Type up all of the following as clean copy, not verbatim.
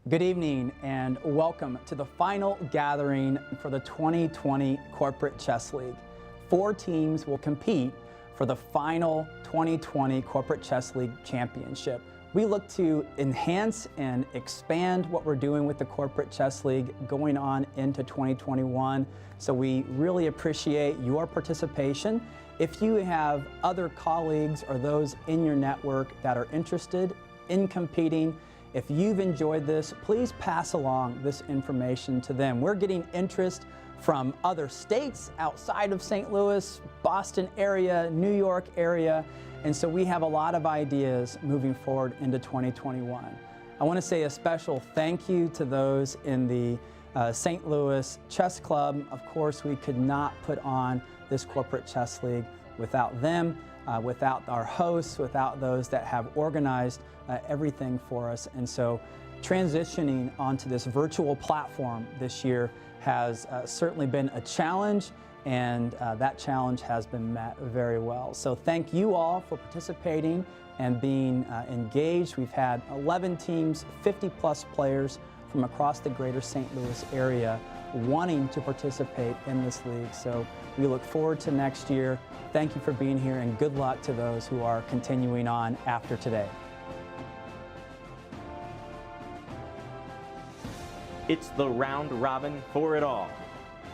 Good evening and welcome to the final gathering for the 2020 Corporate Chess League. 4 teams will compete for the final 2020 Corporate Chess League Championship. We look to enhance and expand what we're doing with the Corporate Chess League going on into 2021. So we really appreciate your participation. If you have other colleagues or those in your network that are interested in competing, if you've enjoyed this, please pass along this information to them. We're getting interest from other states outside of St. Louis, Boston area, New York area, and so we have a lot of ideas moving forward into 2021. I want to say a special thank you to those in the St. Louis Chess Club. Of course, we could not put on this Corporate Chess League without them, without our hosts, without those that have organized everything for us. And so transitioning onto this virtual platform this year has certainly been a challenge, and that challenge has been met very well. So thank you all for participating and being engaged. We've had 11 teams, 50 plus players from across the greater St. Louis area wanting to participate in this league. So we look forward to next year. Thank you for being here, and good luck to those who are continuing on after today. It's the round robin for it all.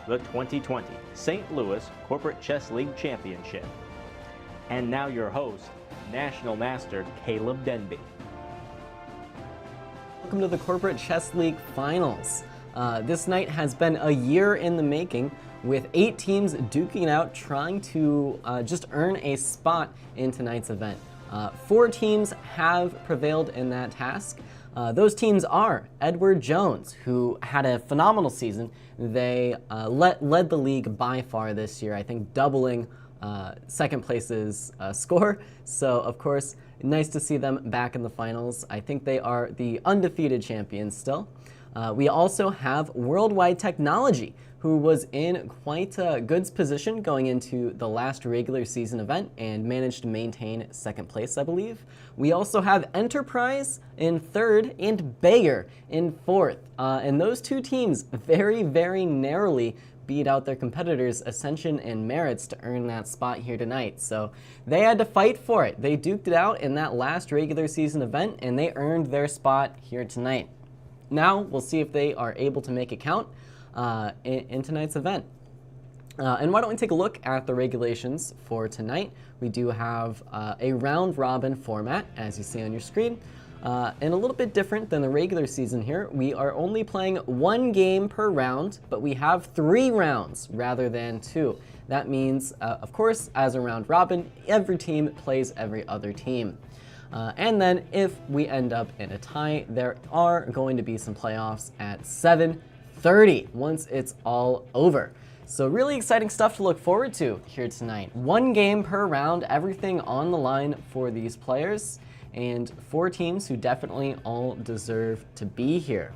The 2020 St. Louis Corporate Chess League Championship. And now your host, National Master Caleb Denby. Welcome to the Corporate Chess League Finals. This night has been a year in the making, with 8 teams duking it out trying to just earn a spot in tonight's event. 4 teams have prevailed in that task. Those teams are Edward Jones, who had a phenomenal season. They led the league by far this year, I think doubling second place's score. So, of course, nice to see them back in the finals. I think they are the undefeated champions still. We also have Worldwide Technology, who was in quite a good position going into the last regular season event and managed to maintain second place, I believe. We also have Enterprise in 3rd and Bayer in 4th. And those 2 teams very, very narrowly beat out their competitors, Ascension and Merits, to earn that spot here tonight. So they had to fight for it. They duked it out in that last regular season event, and they earned their spot here tonight. Now we'll see if they are able to make it count in tonight's event. And why don't we take a look at the regulations for tonight. We do have a round robin format, as you see on your screen, and a little bit different than the regular season here. We are only playing 1 game per round, but we have 3 rounds rather than 2. That means, of course, as a round robin, every team plays every other team. And then if we end up in a tie, there are going to be some playoffs at 7:30 once it's all over. So really exciting stuff to look forward to here tonight. 1 game per round, everything on the line for these players, and 4 teams who definitely all deserve to be here.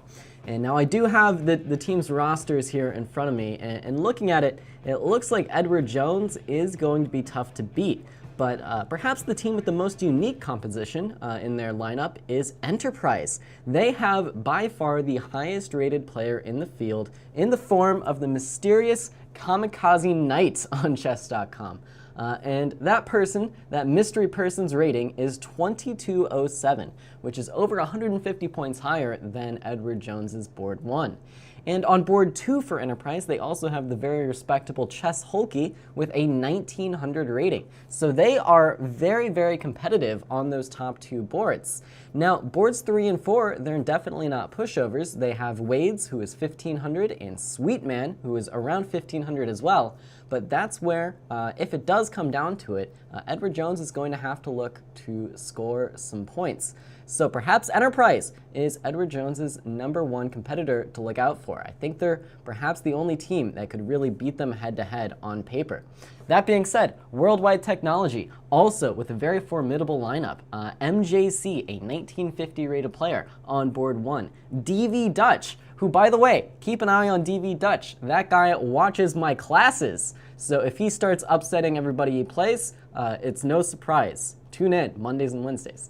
And now I do have the team's rosters here in front of me, and looking at it, it looks like Edward Jones is going to be tough to beat. But perhaps the team with the most unique composition in their lineup is Enterprise. They have by far the highest rated player in the field in the form of the mysterious Kamikaze Knight on chess.com. And that mystery person's rating is 2207, which is over 150 points higher than Edward Jones's board 1. And on board 2 for Enterprise, they also have the very respectable Chess Hulky with a 1900 rating. So they are very, very competitive on those top 2 boards. Now, boards 3 and 4, they're definitely not pushovers. They have Wades, who is 1500, and Sweetman, who is around 1500 as well. But that's where, if it does come down to it, Edward Jones is going to have to look to score some points. So perhaps Enterprise is Edward Jones's #1 competitor to look out for. I think they're perhaps the only team that could really beat them head-to-head on paper. That being said, Worldwide Technology, also with a very formidable lineup. MJC, a 1950 rated player on board 1. DV Dutch, who, by the way, keep an eye on DV Dutch. That guy watches my classes. So if he starts upsetting everybody he plays, it's no surprise tune in Mondays and Wednesdays.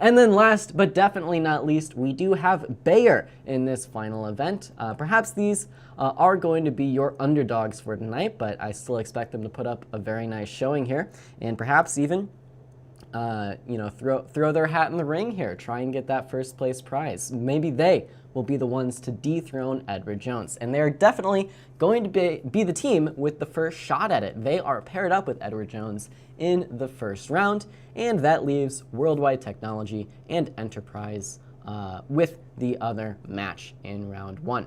And then last but definitely not least, we do have Bayer in this final event. Perhaps these are going to be your underdogs for tonight, but I still expect them to put up a very nice showing here, and perhaps even throw their hat in the ring here, try and get that first place prize. Maybe they will be the ones to dethrone Edward Jones, and they're definitely going to be the team with the first shot at it. They are paired up with Edward Jones in the first round, and that leaves Worldwide Technology and Enterprise with the other match in round 1.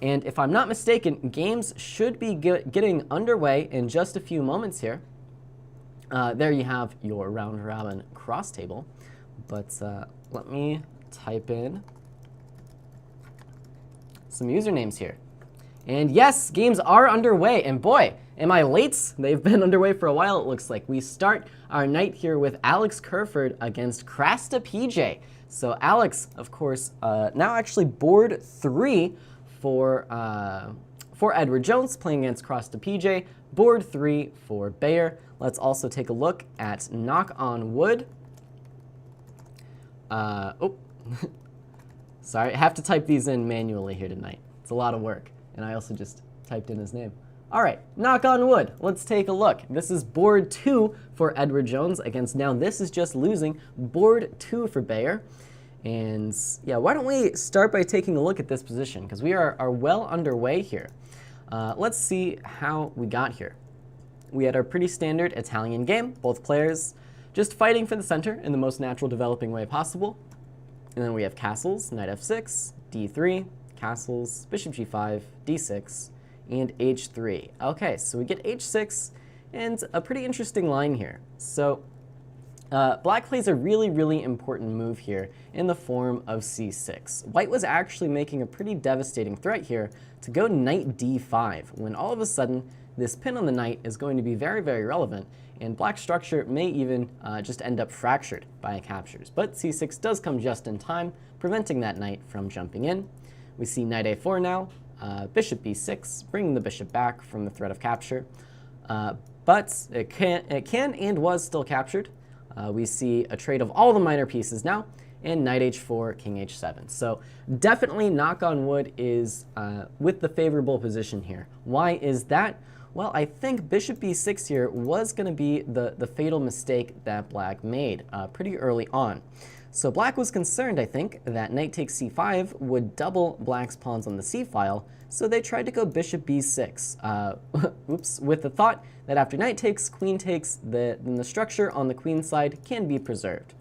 And if I'm not mistaken, games should be getting underway in just a few moments here. There you have your round robin cross table, but let me type in some usernames here. And yes, games are underway, and boy, am I late? They've been underway for a while, it looks like. We start our night here with Alex Kerford against Krasta PJ. So Alex, of course, now actually board 3 for Edward Jones, playing against Krasta PJ. Board 3 for Bayer. Let's also take a look at Knock on Wood. Sorry, I have to type these in manually here tonight. It's a lot of work, and I also just typed in his name. All right, Knock on Wood. Let's take a look. This is board 2 for Edward Jones against, now this is just losing, board 2 for Bayer. And yeah, why don't we start by taking a look at this position, because we are well underway here. Let's see how we got here. We had our pretty standard Italian game, both players just fighting for the center in the most natural developing way possible. And then we have castles, knight f6, d3, castles, bishop g5, d6, and h3. Okay, so we get h6, and a pretty interesting line here. So black plays a really, really important move here in the form of c6. White was actually making a pretty devastating threat here to go knight d5, when all of a sudden this pin on the knight is going to be very, very relevant, and black's structure may even just end up fractured by captures. But c6 does come just in time, preventing that knight from jumping in. We see knight a4 now, bishop b6, bringing the bishop back from the threat of capture. But it can and was still captured. We see a trade of all the minor pieces now, and knight h4, king h7. So definitely Knock on Wood is with the favorable position here. Why is that? Well, I think bishop b6 here was going to be the fatal mistake that black made pretty early on. So black was concerned, I think, that knight takes c5 would double black's pawns on the c-file, so they tried to go bishop b6, with the thought that after knight takes, queen takes, then the structure on the queen side can be preserved.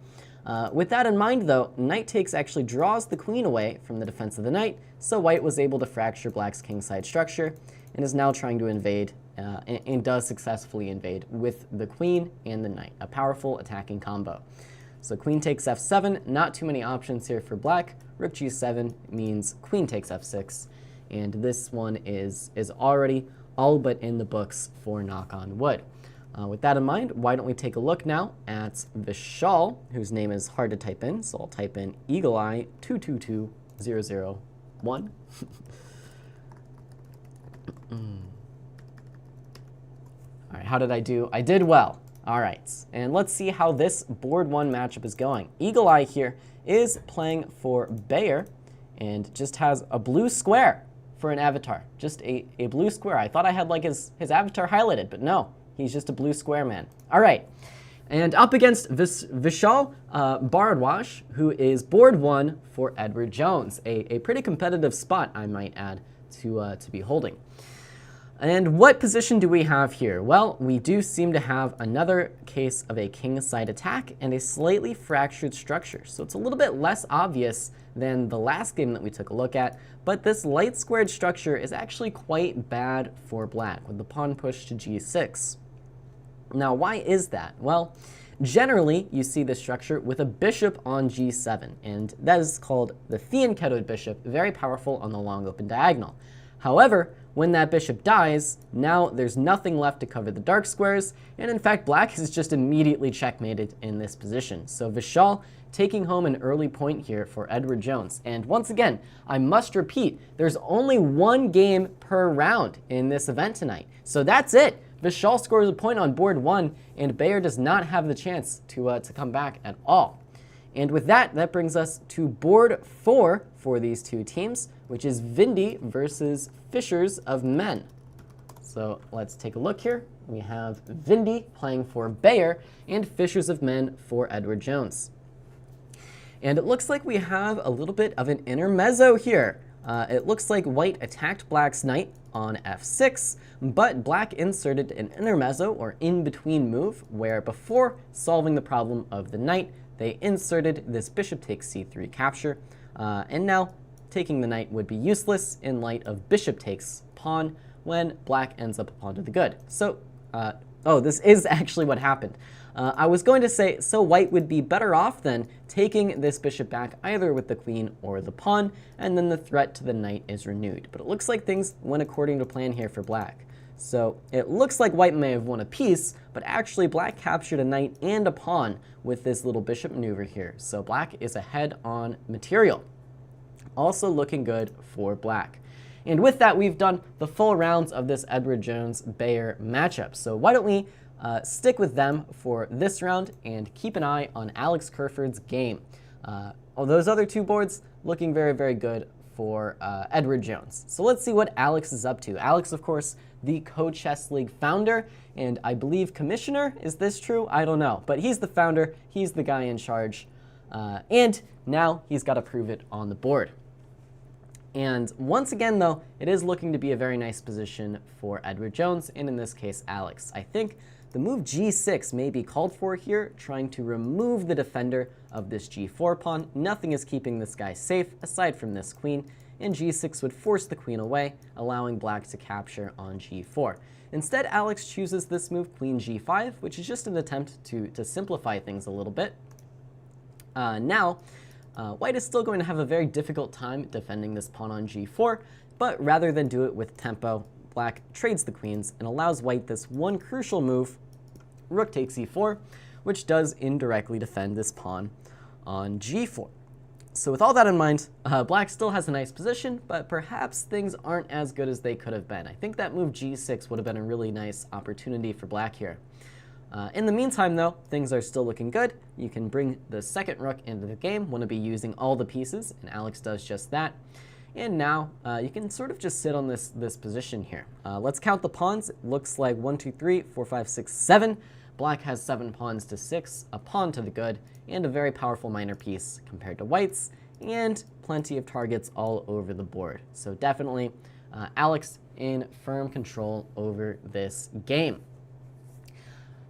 With that in mind, though, knight takes actually draws the queen away from the defense of the knight, so white was able to fracture black's kingside structure and is now trying to invade, and does successfully invade with the queen and the knight, a powerful attacking combo. So queen takes f7, not too many options here for black. Rook g7 means queen takes f6, and this one is already all but in the books for Knock on Wood. With that in mind, why don't we take a look now at Vishal, whose name is hard to type in, so I'll type in Eagle Eye 222001. All right, how did I do? I did well. All right, and let's see how this board 1 matchup is going. Eagle Eye here is playing for Bayer and just has a blue square for an avatar. Just a blue square. I thought I had like his avatar highlighted, but no, he's just a blue square man. All right, and up against Vishal Bharadwaj, who is board 1 for Edward Jones. A pretty competitive spot, I might add, to be holding. And what position do we have here? Well, we do seem to have another case of a kingside attack and a slightly fractured structure. So it's a little bit less obvious than the last game that we took a look at, but this light squared structure is actually quite bad for black with the pawn push to g6. Now, why is that? Well, generally, you see this structure with a bishop on g7, and that is called the Thean-Kedod bishop, very powerful on the long open diagonal. However, when that bishop dies, now there's nothing left to cover the dark squares, and in fact, black is just immediately checkmated in this position. So Vishal taking home an early point here for Edward Jones. And once again, I must repeat, there's only 1 game per round in this event tonight. So that's it. Vishal scores a point on board 1, and Bayer does not have the chance to come back at all. And with that, that brings us to board 4 for these two teams, which is Vindy versus Fishers of Men. So let's take a look here. We have Vindy playing for Bayer and Fishers of Men for Edward Jones. And it looks like we have a little bit of an intermezzo here. It looks like white attacked black's knight on f6, but black inserted an intermezzo or in-between move where before solving the problem of the knight, they inserted this bishop takes c3 capture, and now taking the knight would be useless in light of bishop takes pawn when black ends up a pawn to the good. So, oh, this is actually what happened. I was going to say, so white would be better off then taking this bishop back either with the queen or the pawn, and then the threat to the knight is renewed. But it looks like things went according to plan here for black. So it looks like white may have won a piece, but actually black captured a knight and a pawn with this little bishop maneuver here. So black is ahead on material. Also looking good for black. And with that, we've done the full rounds of this Edward Jones-Bayer matchup. So why don't we stick with them for this round and keep an eye on Alex Kerford's game. Those other two boards looking very, very good for Edward Jones. So let's see what Alex is up to. Alex, of course, the Co-Chess League founder, and I believe commissioner. Is this true? I don't know. But he's the founder. He's the guy in charge. And now he's got to prove it on the board. And once again, though, it is looking to be a very nice position for Edward Jones, and in this case, Alex. I think the move g6 may be called for here, trying to remove the defender of this g4 pawn. Nothing is keeping this guy safe aside from this queen, and g6 would force the queen away, allowing black to capture on g4. Instead, Alex chooses this move, queen g5, which is just an attempt to simplify things a little bit. White is still going to have a very difficult time defending this pawn on g4, but rather than do it with tempo, black trades the queens and allows white this one crucial move, rook takes e4, which does indirectly defend this pawn on g4. So with all that in mind, black still has a nice position, but perhaps things aren't as good as they could have been. I think that move g6 would have been a really nice opportunity for black here. In the meantime, though, things are still looking good. You can bring the second rook into the game, want to be using all the pieces, and Alex does just that. And now you can sort of just sit on this position here. Let's count the pawns. It looks like 1, 2, 3, 4, 5, 6, 7. Black has 7 pawns to 6, a pawn to the good, and a very powerful minor piece compared to white's, and plenty of targets all over the board. So definitely Alex in firm control over this game.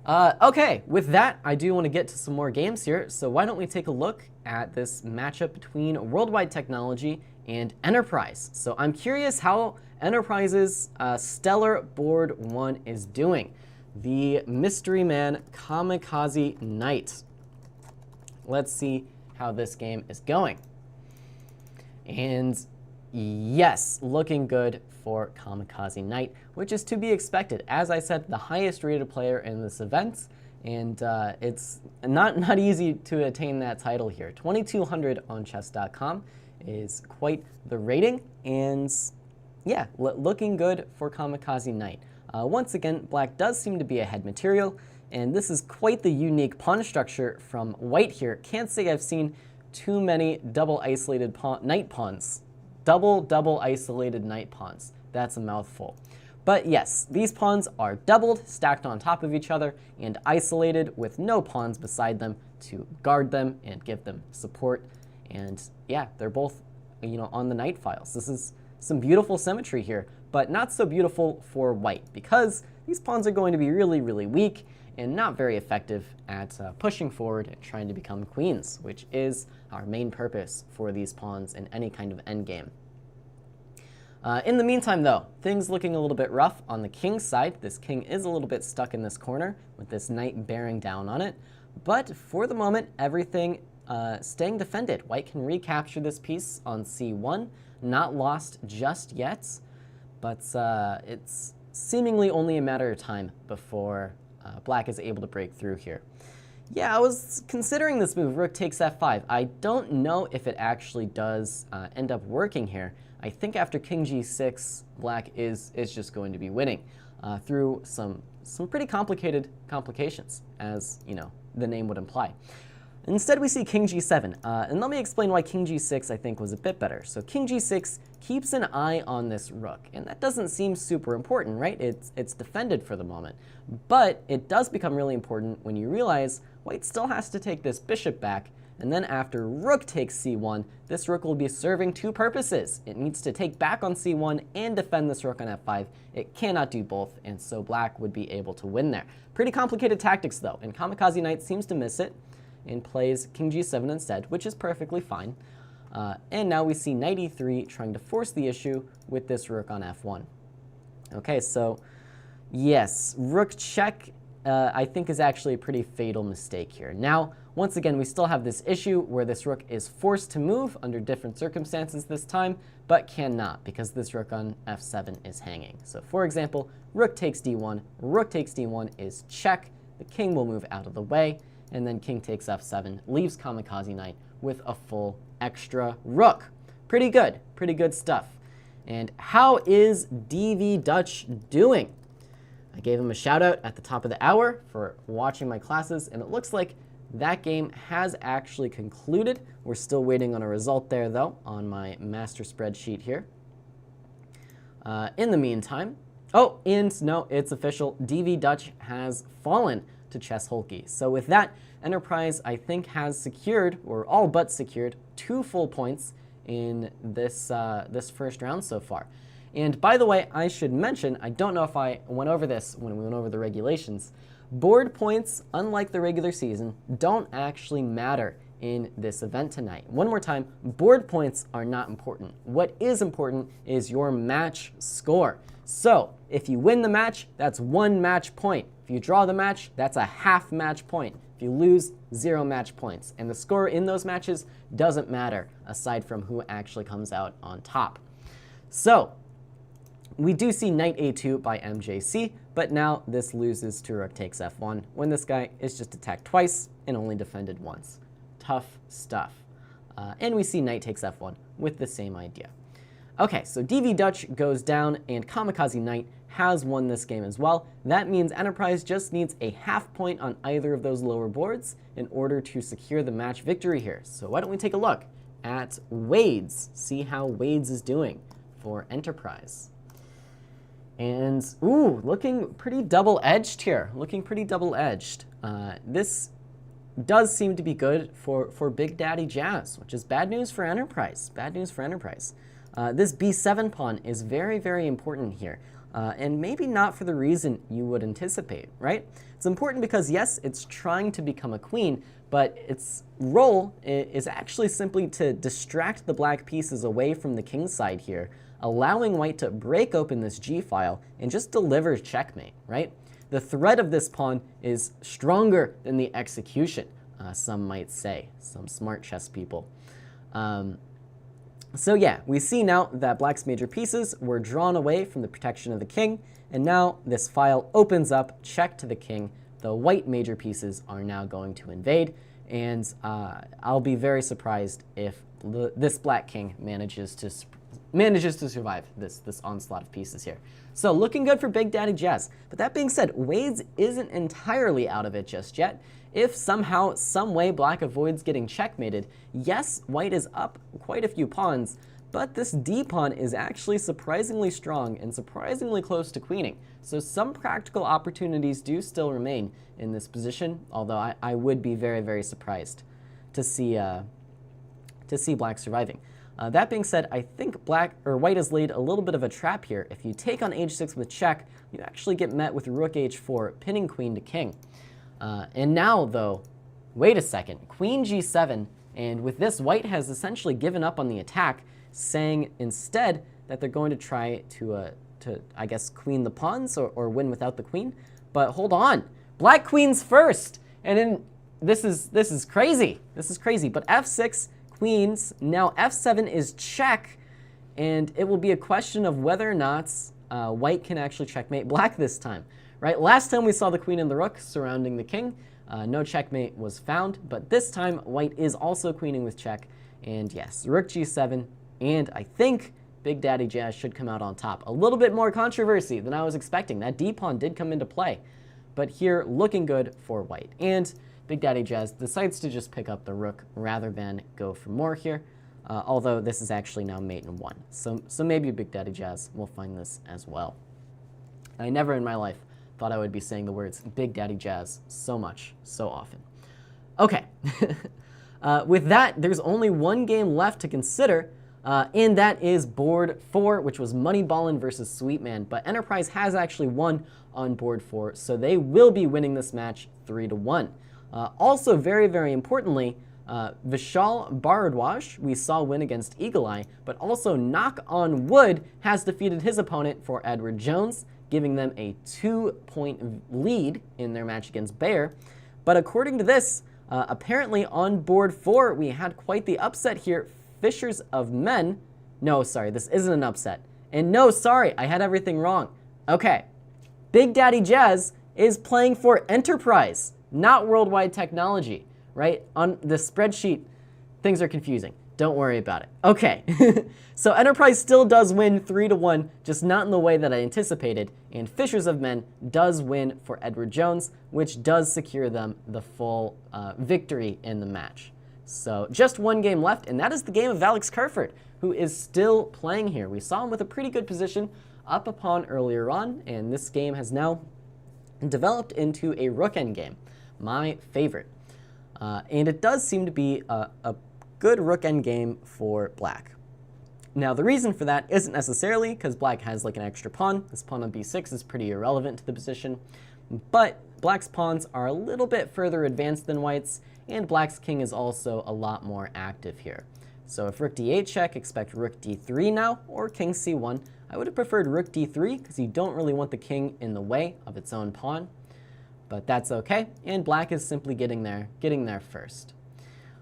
Okay, with that, I do want to get to some more games here, so why don't we take a look at this matchup between Worldwide Technology and Enterprise. So I'm curious how Enterprise's stellar board 1 is doing. The Mystery Man Kamikaze Knight. Let's see how this game is going. And yes, looking good for Kamikaze Knight, which is to be expected. As I said, the highest rated player in this event, and it's not easy to attain that title here. 2200 on chess.com is quite the rating, and yeah, looking good for Kamikaze Knight. Once again, black does seem to be ahead material, and this is quite the unique pawn structure from white here. Can't say I've seen too many double isolated knight pawns. Double isolated knight pawns. That's a mouthful. But yes, these pawns are doubled, stacked on top of each other, and isolated with no pawns beside them to guard them and give them support. And yeah, they're both, on the knight files. This is some beautiful symmetry here, but not so beautiful for white because these pawns are going to be really, really weak and not very effective at pushing forward and trying to become queens, which is our main purpose for these pawns in any kind of endgame. In the meantime, though, things looking a little bit rough on the king's side. This king is a little bit stuck in this corner with this knight bearing down on it. But for the moment, everything staying defended. White can recapture this piece on c1. Not lost just yet, but it's seemingly only a matter of time before black is able to break through here. Yeah, I was considering this move, rook takes f5. I don't know if it actually does end up working here. I think after king g6, black is just going to be winning through some some pretty complicated complications, as the name would imply. Instead, we see king g7, and let me explain why king g6 I think was a bit better. So king g6 keeps an eye on this rook, and that doesn't seem super important, right? It's defended for the moment, but it does become really important when you realize white still has to take this bishop back, and then after rook takes c1, this rook will be serving two purposes. It needs to take back on c1 and defend this rook on f5. It cannot do both, and so black would be able to win there. Pretty complicated tactics though, and Kamikaze Knight seems to miss it and plays king g7 instead, which is perfectly fine. And now we see knight e3 trying to force the issue with this rook on f1. Okay, so yes, rook check I think is actually a pretty fatal mistake here. Now, once again, we still have this issue where this rook is forced to move under different circumstances this time, but cannot because this rook on f7 is hanging. So for example, rook takes d1 is check, the king will move out of the way, and then king takes f7, leaves Kamikaze Knight with a full extra rook. Pretty good stuff. And how is DV Dutch doing? I gave him a shout out at the top of the hour for watching my classes, and it looks like that game has actually concluded. We're still waiting on a result there though on my master spreadsheet here. In the meantime, oh, and no, it's official, DV Dutch has fallen to Chess Holkey. So with that, Enterprise I think has secured, or all but secured, 2 full points in this this first round so far. And by the way, I should mention, I don't know if I went over this when we went over the regulations, board points, unlike the regular season, don't actually matter in this event tonight. One more time, board points are not important. What is important is your match score. So if you win the match, that's 1 match point. If you draw the match, that's a half match point. If you lose, 0 match points. And the score in those matches doesn't matter, aside from who actually comes out on top. So we do see knight a2 by MJC, but now this loses to rook takes f1 when this guy is just attacked twice and only defended once. Tough stuff. And we see knight takes f1 with the same idea. Okay, so DV Dutch goes down and Kamikaze Knight has won this game as well. That means Enterprise just needs a half point on either of those lower boards in order to secure the match victory here. So why don't we take a look at Wade's, see how Wade's is doing for Enterprise. And, ooh, looking pretty double-edged here, This does seem to be good for Big Daddy Jazz, which is bad news for Enterprise, this b7 pawn is very, very important here, and maybe not for the reason you would anticipate, right? It's important because, yes, it's trying to become a queen, but its role is actually simply to distract the black pieces away from the king's side here, allowing white to break open this g-file and just deliver checkmate, right? The threat of this pawn is stronger than the execution, some might say, some smart chess people. So yeah, we see now that black's major pieces were drawn away from the protection of the king, and now this file opens up, check to the king. The white major pieces are now going to invade, and I'll be very surprised if this black king manages to survive this onslaught of pieces here. So looking good for Big Daddy Jazz. But that being said, Wade's isn't entirely out of it just yet. If somehow, some way black avoids getting checkmated, yes, white is up quite a few pawns, but this D pawn is actually surprisingly strong and surprisingly close to queening. So some practical opportunities do still remain in this position, although I would be very, very surprised to see black surviving. That being said, I think white has laid a little bit of a trap here. If you take on h6 with check, you actually get met with rook h4, pinning queen to king. And now, though, wait a second, queen g7, and with this, white has essentially given up on the attack, saying instead that they're going to try to I guess, queen the pawns or win without the queen. But hold on, black queen's first, and then this is crazy. This is crazy. But f6. Queens, now f7 is check, and it will be a question of whether or not white can actually checkmate black this time, right? Last time we saw the queen and the rook surrounding the king, no checkmate was found, but this time white is also queening with check, and yes, rook g7, and I think Big Daddy Jazz should come out on top. A little bit more controversy than I was expecting. That D pawn did come into play, but here looking good for white. And Big Daddy Jazz decides to just pick up the rook rather than go for more here, although this is actually now mate in 1. So maybe Big Daddy Jazz will find this as well. I never in my life thought I would be saying the words Big Daddy Jazz so much, so often. Okay, with that, there's only one game left to consider, and that is board 4, which was Moneyballin' versus Sweetman. But Enterprise has actually won on board 4, so they will be winning this match 3-1. Also, very, very importantly, Vishal Bharadwaj we saw win against Eagle Eye, but also Knock on Wood has defeated his opponent for Edward Jones, giving them a 2-point lead in their match against Bayer. But according to this, apparently on board 4, we had quite the upset here. Fishers of Men. No, sorry, this isn't an upset. And no, sorry, I had everything wrong. Okay, Big Daddy Jazz is playing for Enterprise, not Worldwide Technology, right? On the spreadsheet, things are confusing. Don't worry about it. Okay, so Enterprise still does win 3-1, just not in the way that I anticipated, and Fishers of Men does win for Edward Jones, which does secure them the full victory in the match. So just one game left, and that is the game of Alex Kerford, who is still playing here. We saw him with a pretty good position up a pawn earlier on, and this game has now developed into a rook endgame, my favorite. And it does seem to be a good rook endgame for black. Now, the reason for that isn't necessarily because black has like an extra pawn. This pawn on b6 is pretty irrelevant to the position, but black's pawns are a little bit further advanced than white's, and black's king is also a lot more active here. So if rook d8 check, expect rook d3 now, or king c1. I would have preferred rook d3 because you don't really want the king in the way of its own pawn, but that's okay, and black is simply getting there first.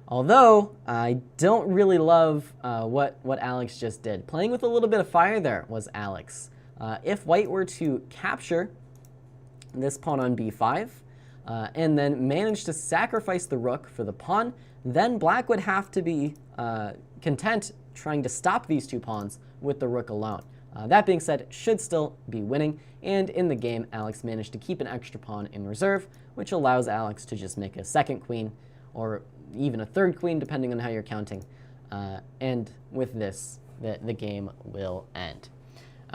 Although, I don't really love what Alex just did. Playing with a little bit of fire there was Alex. If white were to capture this pawn on b5, and then manage to sacrifice the rook for the pawn, then black would have to be content trying to stop these two pawns with the rook alone. That being said, should still be winning, and in the game, Alex managed to keep an extra pawn in reserve, which allows Alex to just make a second queen, or even a third queen, depending on how you're counting. And with this, the game will end.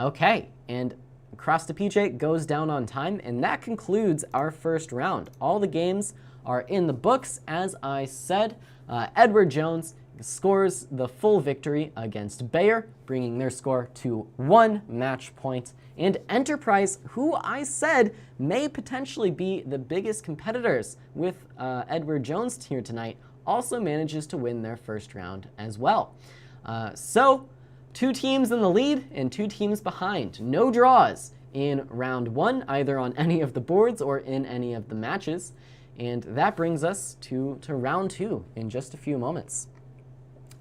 Okay, and Cross to PJ goes down on time, and that concludes our first round. All the games are in the books, as I said. Edward Jones scores the full victory against Bayer, bringing their score to 1 match point. And Enterprise, who I said may potentially be the biggest competitors with Edward Jones here tonight, also manages to win their first round as well. So 2 teams in the lead and 2 teams behind. No draws in round 1, either on any of the boards or in any of the matches. And that brings us to round 2 in just a few moments.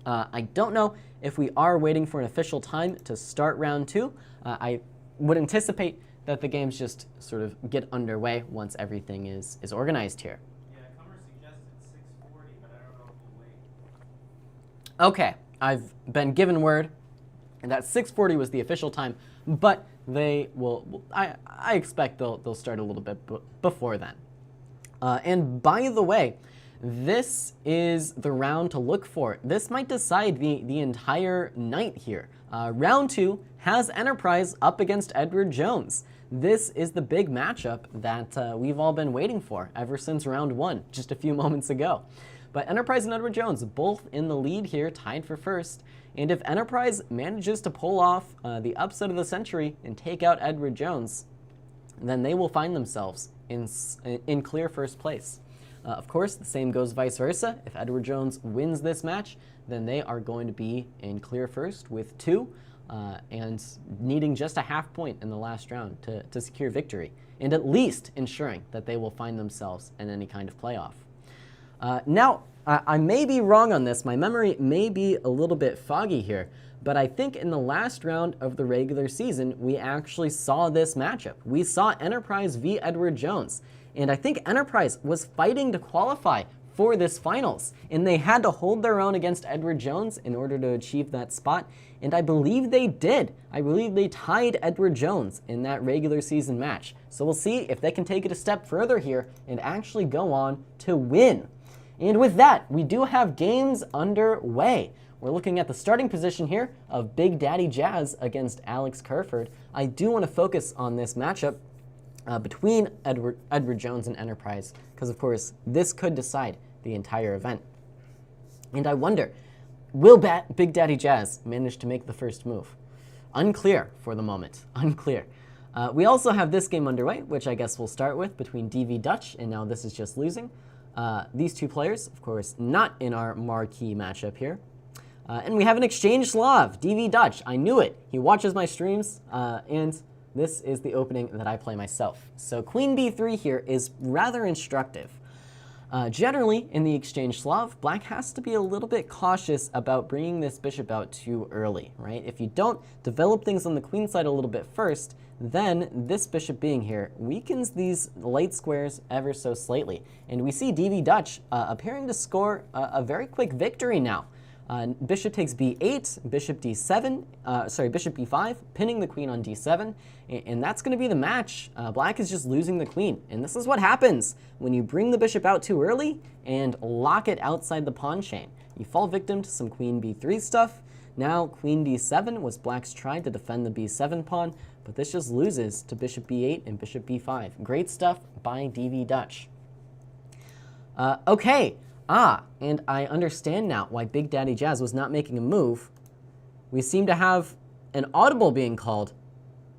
I don't know if we are waiting for an official time to start round 2. I would anticipate that the games just sort of get underway once everything is organized here. Yeah, Comer suggested 6:40, but I don't know if we'll wait. Okay, I've been given word that 6:40 was the official time, but they will. I expect they'll start a little bit before then. And by the way, this is the round to look for. This might decide the entire night here. Round 2 has Enterprise up against Edward Jones. This is the big matchup that we've all been waiting for ever since round 1, just a few moments ago. But Enterprise and Edward Jones both in the lead here, tied for first. And if Enterprise manages to pull off the upset of the century and take out Edward Jones, then they will find themselves in clear first place. Of course, the same goes vice versa. If Edward Jones wins this match, then they are going to be in clear first with 2 and needing just a half point in the last round to secure victory, and at least ensuring that they will find themselves in any kind of playoff. Now, I may be wrong on this. My memory may be a little bit foggy here, but I think in the last round of the regular season, we actually saw this matchup. We saw Enterprise v. Edward Jones, and I think Enterprise was fighting to qualify for this finals, and they had to hold their own against Edward Jones in order to achieve that spot, and I believe they did. I believe they tied Edward Jones in that regular season match. So we'll see if they can take it a step further here and actually go on to win. And with that, we do have games underway. We're looking at the starting position here of Big Daddy Jazz against Alex Kerford. I do want to focus on this matchup between Edward Jones and Enterprise, because of course this could decide the entire event. And I wonder, will Big Daddy Jazz manage to make the first move? Unclear for the moment, unclear. We also have this game underway, which I guess we'll start with, between DV Dutch, and now this is just losing. These two players, of course, not in our marquee matchup here. And we have an Exchange Slav, DV Dutch. I knew it. He watches my streams, and this is the opening that I play myself. So Queen B3 here is rather instructive. Generally, in the Exchange Slav, Black has to be a little bit cautious about bringing this bishop out too early, right? If you don't develop things on the queen side a little bit first, then this bishop being here weakens these light squares ever so slightly. And we see DV Dutch appearing to score a very quick victory now. Bishop takes b8, bishop d7, bishop b5, pinning the queen on d7, and that's going to be the match. Black is just losing the queen, and this is what happens when you bring the bishop out too early and lock it outside the pawn chain. You fall victim to some queen b3 stuff. Now queen d7 was Black's try to defend the b7 pawn, but this just loses to bishop b8 and bishop b5. Great stuff by DV Dutch. Okay. And I understand now why Big Daddy Jazz was not making a move. We seem to have an audible being called.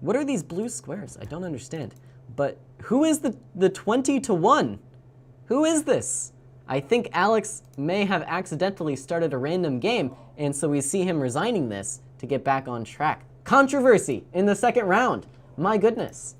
What are these blue squares? I don't understand. But who is the 20-1? Who is this? I think Alex may have accidentally started a random game, and so we see him resigning this to get back on track. Controversy in the second round. My goodness.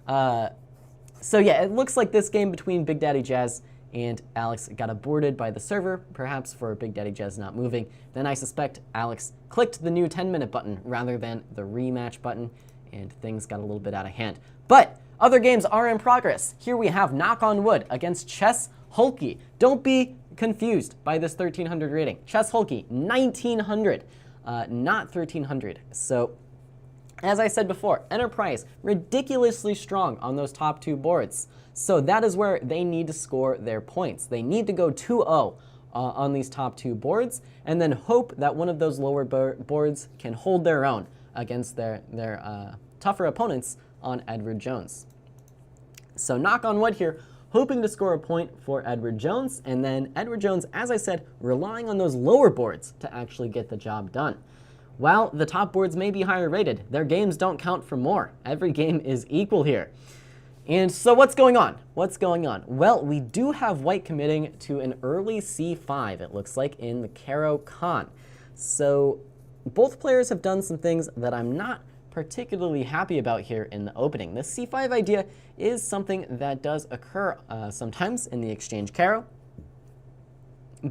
So yeah, it looks like this game between Big Daddy Jazz and Alex got aborted by the server, perhaps for Big Daddy Jazz not moving. Then I suspect Alex clicked the new 10-minute button rather than the rematch button, and things got a little bit out of hand. But other games are in progress. Here we have Knock on Wood against Chess Hulky. Don't be confused by this 1300 rating. Chess Hulky, 1900, not 1300. So, as I said before, Enterprise, ridiculously strong on those top two boards. So that is where they need to score their points. They need to go 2-0 on these top two boards, and then hope that one of those lower boards can hold their own against their tougher opponents on Edward Jones. So Knock on Wood here, hoping to score a point for Edward Jones, and then Edward Jones, as I said, relying on those lower boards to actually get the job done. While the top boards may be higher rated, their games don't count for more. Every game is equal here. And so what's going on? What's going on? Well, we do have white committing to an early c5, it looks like, in the Caro Kann. So both players have done some things that I'm not particularly happy about here in the opening. This c5 idea is something that does occur sometimes in the exchange Caro,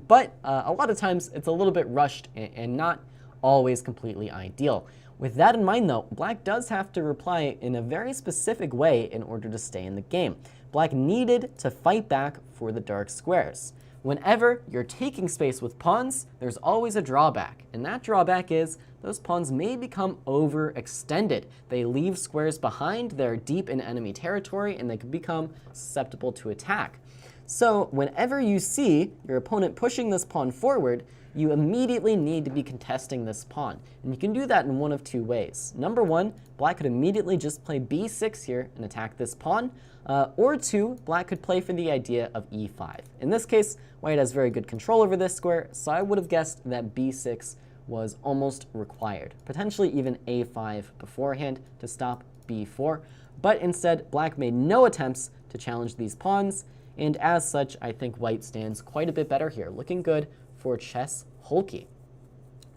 but a lot of times it's a little bit rushed and not always completely ideal. With that in mind, though, Black does have to reply in a very specific way in order to stay in the game. Black needed to fight back for the dark squares. Whenever you're taking space with pawns, there's always a drawback, and that drawback is those pawns may become overextended. They leave squares behind, they're deep in enemy territory, and they can become susceptible to attack. So whenever you see your opponent pushing this pawn forward, you immediately need to be contesting this pawn. And you can do that in one of two ways. Number one, Black could immediately just play b6 here and attack this pawn. Or two, Black could play for the idea of e5. In this case, White has very good control over this square, so I would have guessed that b6 was almost required. Potentially even a5 beforehand to stop b4. But instead, Black made no attempts to challenge these pawns, and as such, I think White stands quite a bit better here. Looking good for Chess Hulky.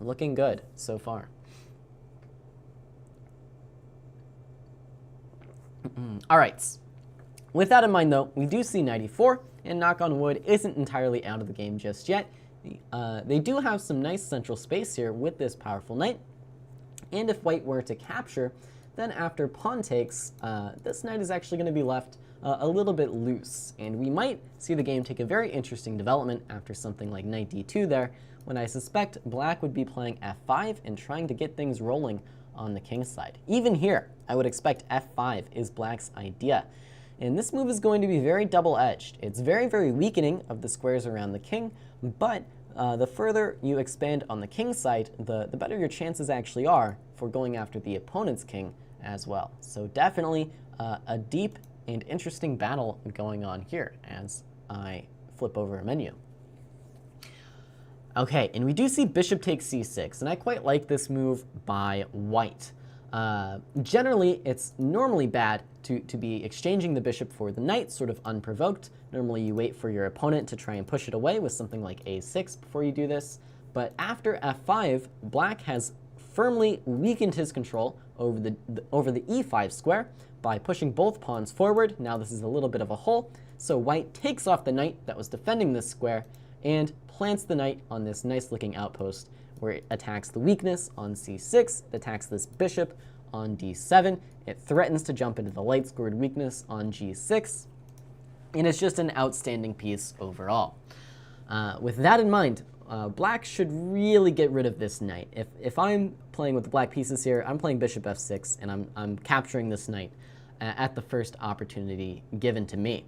Looking good so far. All right. With that in mind, though, we do see knight e4, and Knock on Wood isn't entirely out of the game just yet. They do have some nice central space here with this powerful knight, and if White were to capture, then after pawn takes, this knight is actually going to be left a little bit loose, and we might see the game take a very interesting development after something like knight d2 there, when I suspect black would be playing f5 and trying to get things rolling on the king side. Even here, I would expect f5 is black's idea. And this move is going to be very double-edged. It's very, very weakening of the squares around the king, but the further you expand on the king side, the better your chances actually are for going after the opponent's king as well. So definitely a deep and interesting battle going on here as I flip over a menu. Okay, and we do see bishop takes c6, and I quite like this move by white. Generally, it's normally bad to be exchanging the bishop for the knight, sort of unprovoked. Normally, you wait for your opponent to try and push it away with something like a6 before you do this. But after f5, black has firmly weakened his control over the e5 square by pushing both pawns forward. Now this is a little bit of a hole, so white takes off the knight that was defending this square and plants the knight on this nice-looking outpost where it attacks the weakness on c6, it attacks this bishop on d7, it threatens to jump into the light-scored weakness on g6, and it's just an outstanding piece overall. With that in mind, black should really get rid of this knight. If I'm playing with the black pieces here, I'm playing bishop f6, and I'm capturing this knight at the first opportunity given to me.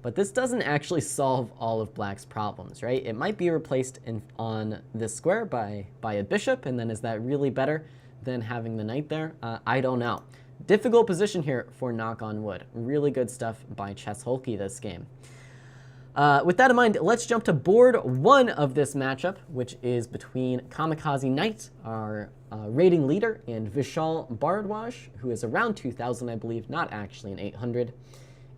But this doesn't actually solve all of black's problems, right? It might be replaced on this square by a bishop, and then is that really better than having the knight there? I don't know. Difficult position here for knock on wood. Really good stuff by Chess Holkey this game. With that in mind, let's jump to board one of this matchup, which is between Kamikaze Knight, our rating leader, and Vishal Bharadwaj, who is around 2,000, I believe, not actually an 800.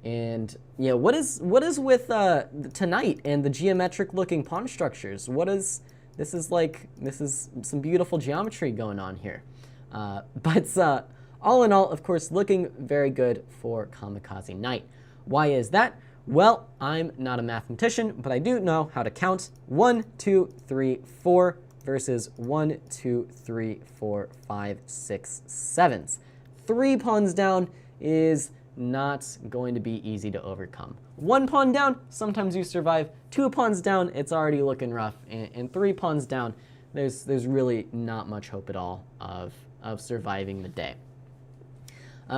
And yeah, what is with tonight and the geometric looking pawn structures? This is some beautiful geometry going on here. But all in all, of course, looking very good for Kamikaze Knight. Why is that? Well, I'm not a mathematician, but I do know how to count 1, 2, 3, 4 versus 1, 2, 3, 4, 5, 6, 7s. 3 pawns down is not going to be easy to overcome. 1 pawn down, sometimes you survive. 2 pawns down, it's already looking rough. And 3 pawns down, there's really not much hope at all of surviving the day.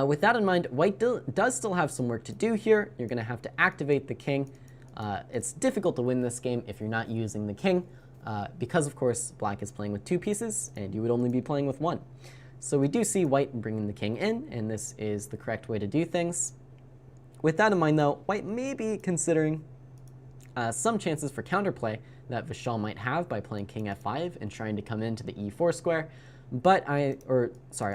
With that in mind, white does still have some work to do here. You're going to have to activate the king. It's difficult to win this game if you're not using the king, because of course black is playing with 2 pieces and you would only be playing with 1. So we do see white bringing the king in, and this is the correct way to do things. With that in mind though, white may be considering some chances for counterplay that Vishal might have by playing king f5 and trying to come into the e4 square, but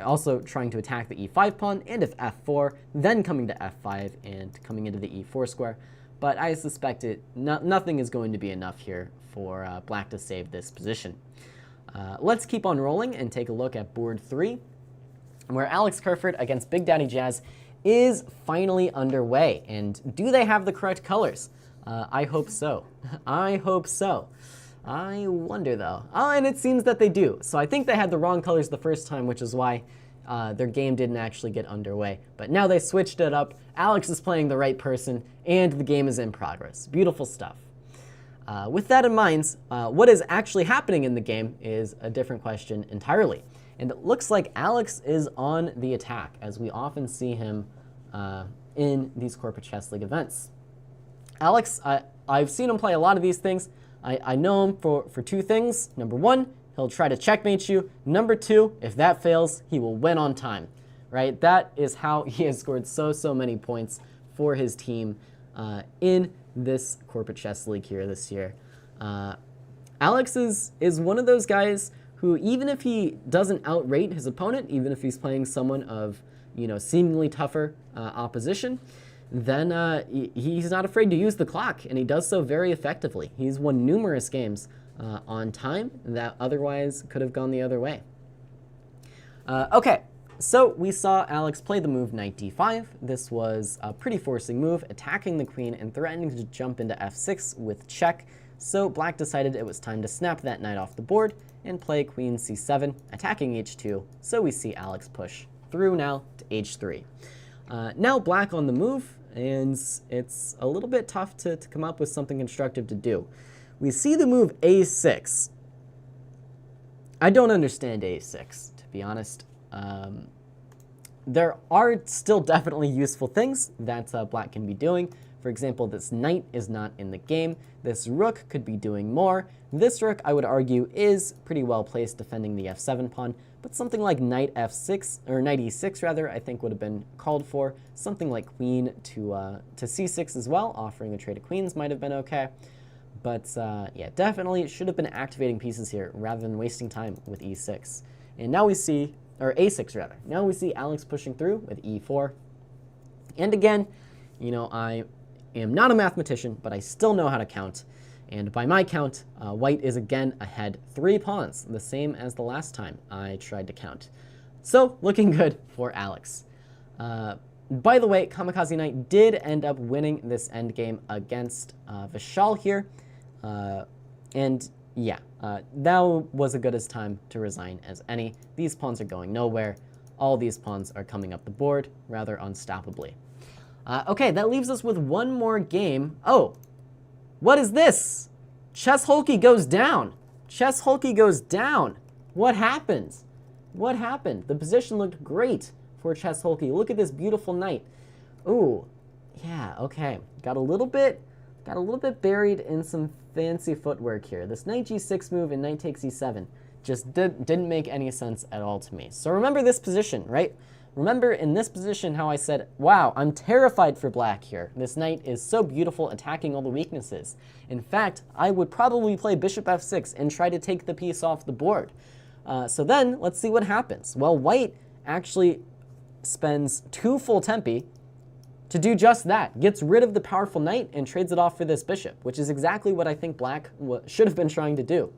also trying to attack the e5 pawn, and if f4, then coming to f5 and coming into the e4 square. But I suspect nothing is going to be enough here for black to save this position. Let's keep on rolling and take a look at board 3, where Alex Kerford against Big Daddy Jazz is finally underway. And do they have the correct colors? I hope so. I hope so. I wonder though. And it seems that they do. So I think they had the wrong colors the first time, which is why their game didn't actually get underway. But now they switched it up. Alex is playing the right person, and the game is in progress. Beautiful stuff. With that in mind, what is actually happening in the game is a different question entirely. And it looks like Alex is on the attack, as we often see him in these Corporate Chess League events. Alex, I've seen him play a lot of these things. I know him for 2 things. Number 1, he'll try to checkmate you. Number 2, if that fails, he will win on time, right? That is how he has scored so many points for his team in this Corporate Chess League here this year. Alex is one of those guys who, even if he doesn't outrate his opponent, even if he's playing someone of seemingly tougher opposition, then he's not afraid to use the clock, and he does so very effectively. He's won numerous games on time that otherwise could have gone the other way. Okay, so we saw Alex play the move knight d5. This was a pretty forcing move, attacking the queen and threatening to jump into f6 with check. So black decided it was time to snap that knight off the board and play queen c7, attacking h2. So we see Alex push through now to h3. Now black on the move and it's a little bit tough to come up with something constructive to do. We see the move a6. I don't understand a6, to be honest. There are still definitely useful things that black can be doing. For example, this knight is not in the game. This rook could be doing more. This rook, I would argue, is pretty well placed defending the f7 pawn, but something like knight f6, or knight e6 rather, I think would have been called for. Something like queen to c6 as well, offering a trade of queens might have been okay. But yeah, definitely should have been activating pieces here rather than wasting time with e6. And now we see, or a6 rather, now we see Alex pushing through with e4. And again, you know, I am not a mathematician, but I still know how to count. And by my count, white is again ahead 3 pawns, the same as the last time I tried to count. So, looking good for Alex. By the way, Kamikaze Knight did end up winning this endgame against Vishal here. And yeah, that was as good a time to resign as any. These pawns are going nowhere. All these pawns are coming up the board rather unstoppably. Okay, that leaves us with one more game. Oh, what is this? Chess Hulky goes down. Chess Hulky goes down. What happened? What happened? The position looked great for Chess Hulky. Look at this beautiful knight. Ooh, yeah, okay. Got a little bit buried in some fancy footwork here. This knight g6 move and knight takes e7 just didn't make any sense at all to me. So remember this position, right? Remember in this position how I said, wow, I'm terrified for black here. This knight is so beautiful, attacking all the weaknesses. In fact, I would probably play bishop f6 and try to take the piece off the board. So then, let's see what happens. Well, white actually spends 2 full tempi to do just that. Gets rid of the powerful knight and trades it off for this bishop, which is exactly what I think black should have been trying to do.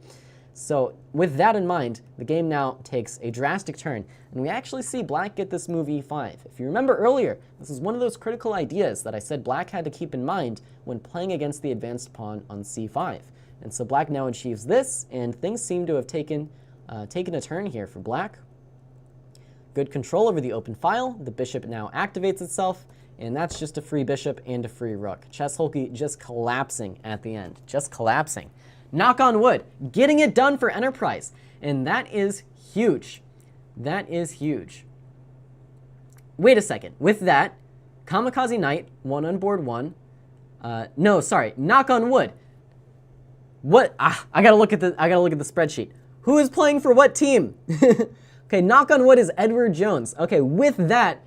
So with that in mind, the game now takes a drastic turn, and we actually see black get this move e5. If you remember earlier, this is one of those critical ideas that I said black had to keep in mind when playing against the advanced pawn on c5. And so black now achieves this, and things seem to have taken a turn here for black. Good control over the open file. The bishop now activates itself, and that's just a free bishop and a free rook. Chess Hulky just collapsing at the end, just collapsing. Knock on wood, getting it done for Enterprise, and that is huge. That is huge. Wait a second. With that, Kamikaze Knight won on board 1. No, sorry, knock on wood. What? I gotta look at the spreadsheet. Who is playing for what team? Okay, knock on wood is Edward Jones. Okay, with that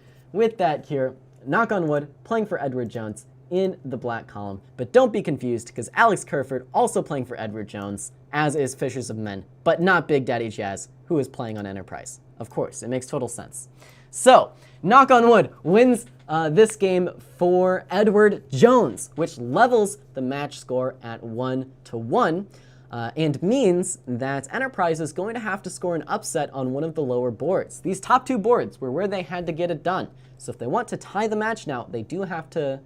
here, knock on wood, playing for Edward Jones in the black column. But don't be confused, because Alex Kerford also playing for Edward Jones, as is Fishers of Men, but not Big Daddy Jazz, who is playing on Enterprise. Of course, it makes total sense. So, knock on wood wins this game for Edward Jones, which levels the match score at 1-1, and means that Enterprise is going to have to score an upset on one of the lower boards. These top 2 boards were where they had to get it done. So if they want to tie the match now, they do have to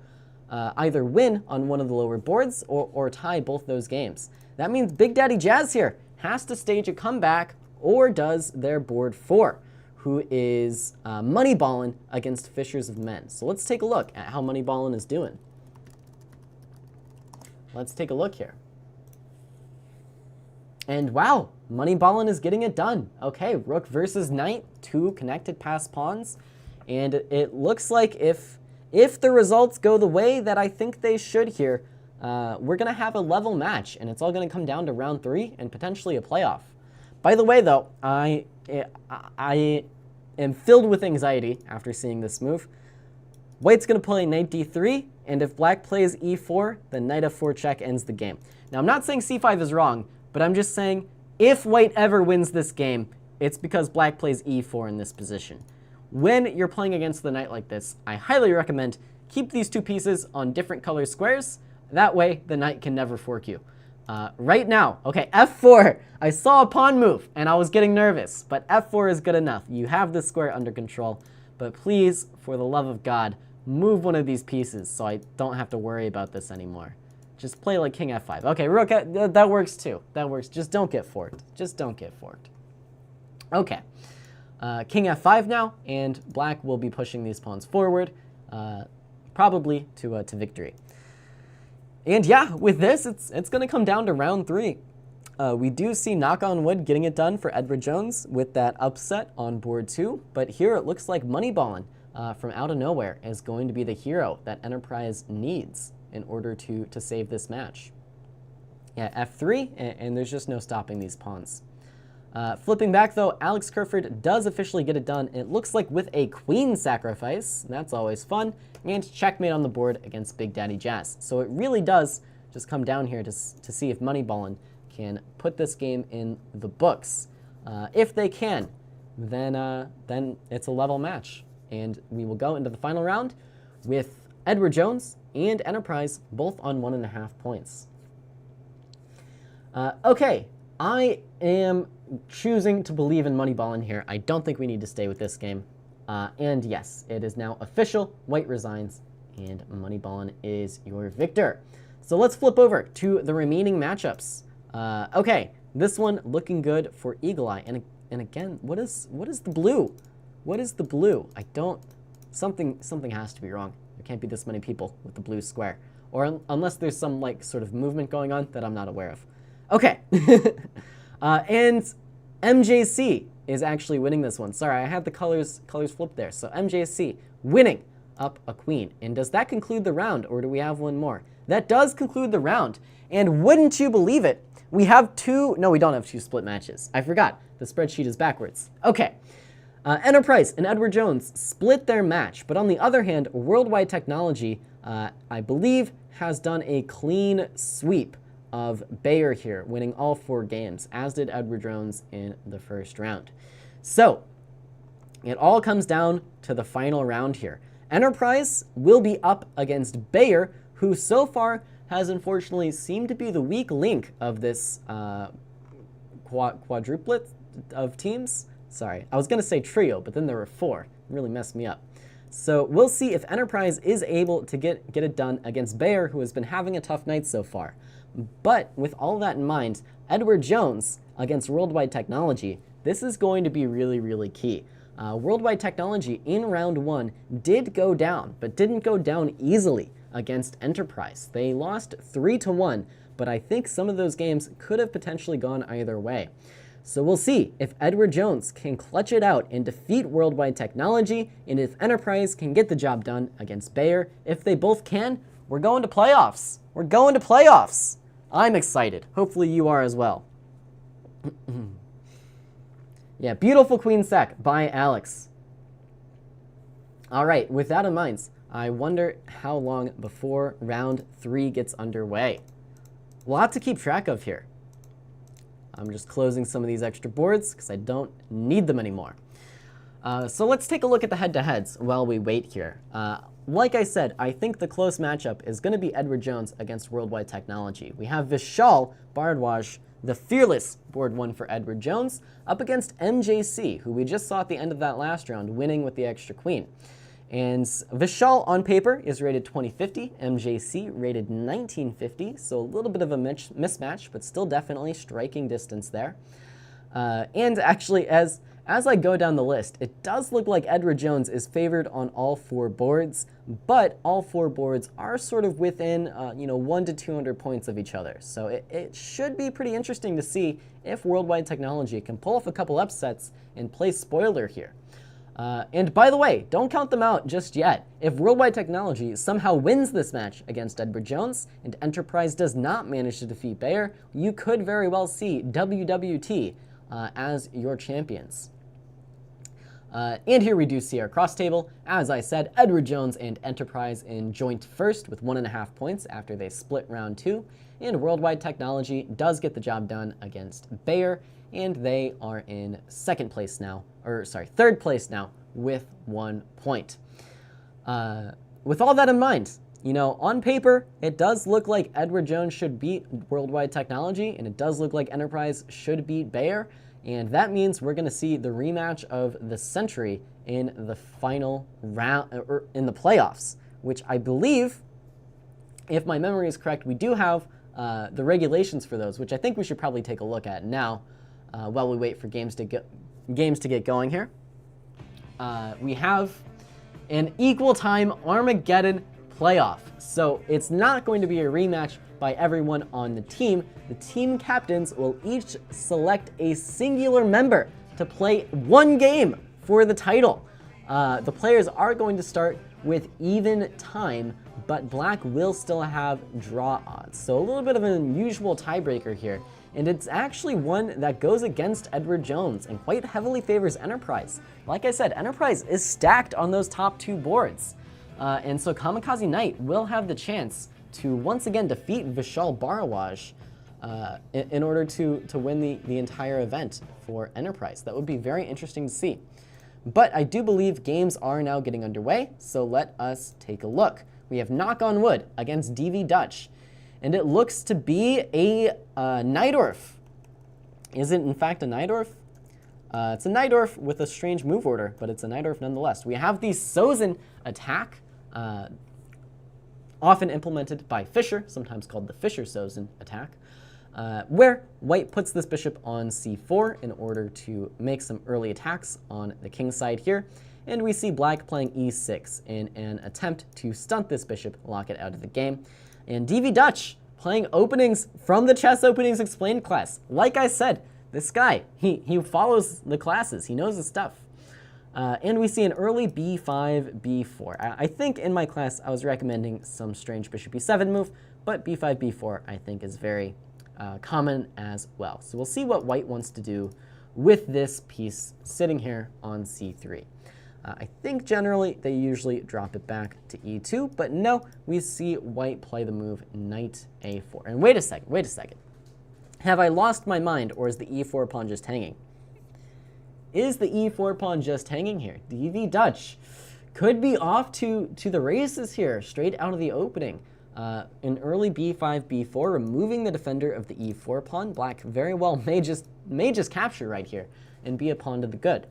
either win on one of the lower boards or tie both those games. That means Big Daddy Jazz here has to stage a comeback, or does their board 4, who is Moneyballin' against Fishers of Men. So let's take a look at how Moneyballin' is doing. Let's take a look here. And wow, Moneyballin' is getting it done. Okay, rook versus knight, 2 connected passed pawns. And it looks like if the results go the way that I think they should here, we're going to have a level match, and it's all going to come down to round 3 and potentially a playoff. By the way, though, I am filled with anxiety after seeing this move. White's going to play knight d3, and if black plays e4, then knight f4 check ends the game. Now, I'm not saying c5 is wrong, but I'm just saying if white ever wins this game, it's because black plays e4 in this position. When you're playing against the knight like this, I highly recommend keep these 2 pieces on different color squares. That way, the knight can never fork you. Right now, okay, f4. I saw a pawn move, and I was getting nervous, but f4 is good enough. You have the square under control, but please, for the love of God, move one of these pieces so I don't have to worry about this anymore. Just play like king f5. Okay, rook, that works too. That works. Just don't get forked. Just don't get forked. Okay. King f5 now, and black will be pushing these pawns forward. probably to victory. And yeah, with this, it's going to come down to round 3. We do see, knock on wood, getting it done for Edward Jones with that upset on board 2, but here it looks like Moneyballin' from out of nowhere is going to be the hero that Enterprise needs in order to save this match. Yeah, F3, and there's just no stopping these pawns. Flipping back though, Alex Kerford does officially get it done. It looks like with a queen sacrifice, that's always fun, and checkmate on the board against Big Daddy Jazz. So it really does just come down here to see if Moneyballin' can put this game in the books. If they can, then it's a level match, and we will go into the final round with Edward Jones and Enterprise both on 1.5 points. Okay, I am choosing to believe in Moneyballin' here. I don't think we need to stay with this game. And yes, it is now official. White resigns, and Moneyballin' is your victor. So let's flip over to the remaining matchups. Okay, this one looking good for Eagle Eye. And again, what is the blue? What is the blue? I don't. Something has to be wrong. There can't be this many people with the blue square, or unless there's some like sort of movement going on that I'm not aware of. Okay, and MJC is actually winning this one. Sorry, I had the colors flipped there. So MJC winning up a queen. And does that conclude the round, or do we have one more? That does conclude the round. And wouldn't you believe it, we have no, we don't have 2 split matches. I forgot, the spreadsheet is backwards. Okay, Enterprise and Edward Jones split their match, but on the other hand, Worldwide Technology, I believe, has done a clean sweep of Bayer here, winning all 4 games, as did Edward Jones in the first round. So, it all comes down to the final round here. Enterprise will be up against Bayer, who so far has unfortunately seemed to be the weak link of this quadruplet of teams. Sorry, I was going to say trio, but then there were 4. It really messed me up. So we'll see if Enterprise is able to get it done against Bayer, who has been having a tough night so far. But with all that in mind, Edward Jones against Worldwide Technology, this is going to be really, really key. Worldwide Technology in round 1 did go down, but didn't go down easily against Enterprise. They lost 3-1, but I think some of those games could have potentially gone either way. So we'll see if Edward Jones can clutch it out and defeat Worldwide Technology, and if Enterprise can get the job done against Bayer. If they both can, we're going to playoffs. We're going to playoffs. I'm excited. Hopefully you are as well. Yeah, beautiful queen sack by Alex. All right, with that in mind, I wonder how long before round 3 gets underway. We'll have to keep track of here. I'm just closing some of these extra boards because I don't need them anymore. So let's take a look at the head-to-heads while we wait here. Like I said, I think the close matchup is going to be Edward Jones against Worldwide Technology. We have Vishal Bharadwaj, the fearless board 1 for Edward Jones, up against MJC, who we just saw at the end of that last round, winning with the extra queen. And Vishal on paper is rated 2050, MJC rated 1950, so a little bit of a mismatch, but still definitely striking distance there. And actually, as I go down the list, it does look like Edward Jones is favored on all 4 boards, but all 4 boards are sort of within 1 to 200 points of each other. So it should be pretty interesting to see if Worldwide Technology can pull off a couple upsets and play spoiler here. And by the way, don't count them out just yet. If Worldwide Technology somehow wins this match against Edward Jones and Enterprise does not manage to defeat Bayer, you could very well see WWT as your champions. And here we do see our cross table. As I said, Edward Jones and Enterprise in joint first with 1.5 points after they split round 2. And Worldwide Technology does get the job done against Bayer, and they are in third place now with 1 point. With all that in mind, on paper, it does look like Edward Jones should beat Worldwide Technology, and it does look like Enterprise should beat Bayer. And that means we're going to see the rematch of the century in the final round, or in the playoffs, which I believe, if my memory is correct, we do have the regulations for those, which I think we should probably take a look at now while we wait for games to get going here. We have an equal time Armageddon playoff. So it's not going to be a rematch by everyone on the team. The team captains will each select a singular member to play one game for the title. The players are going to start with even time, but black will still have draw odds. So a little bit of an unusual tiebreaker here. And it's actually one that goes against Edward Jones and quite heavily favors Enterprise. Like I said, Enterprise is stacked on those top two boards. And so Kamikaze Knight will have the chance to once again defeat Vishal Bharadwaj in order to win the entire event for Enterprise. That would be very interesting to see. But I do believe games are now getting underway, so let us take a look. We have Knock on Wood against DV Dutch, and it looks to be a Nidorf. Is it in fact a Nidorf? It's a Nidorf with a strange move order, but it's a Nidorf nonetheless. We have the Sozin attack, often implemented by Fischer, sometimes called the Fischer-Sozin attack, where white puts this bishop on c4 in order to make some early attacks on the king side here. And we see black playing e6 in an attempt to stunt this bishop, lock it out of the game. And DV Dutch playing openings from the Chess Openings Explained class. Like I said, this guy, he follows the classes. He knows his stuff. And we see an early b5, b4. I think in my class I was recommending some strange bishop e7 move, but b5, b4 I think is very common as well. So we'll see what white wants to do with this piece sitting here on c3. I think generally they usually drop it back to e2, but no, we see white play the move knight a4. And wait a second. Have I lost my mind, or is the e4 pawn just hanging? Is the e4 pawn just hanging here? DV Dutch could be off to the races here, straight out of the opening. An early b5, b4, removing the defender of the e4 pawn. Black very well may just capture right here and be a pawn to the good.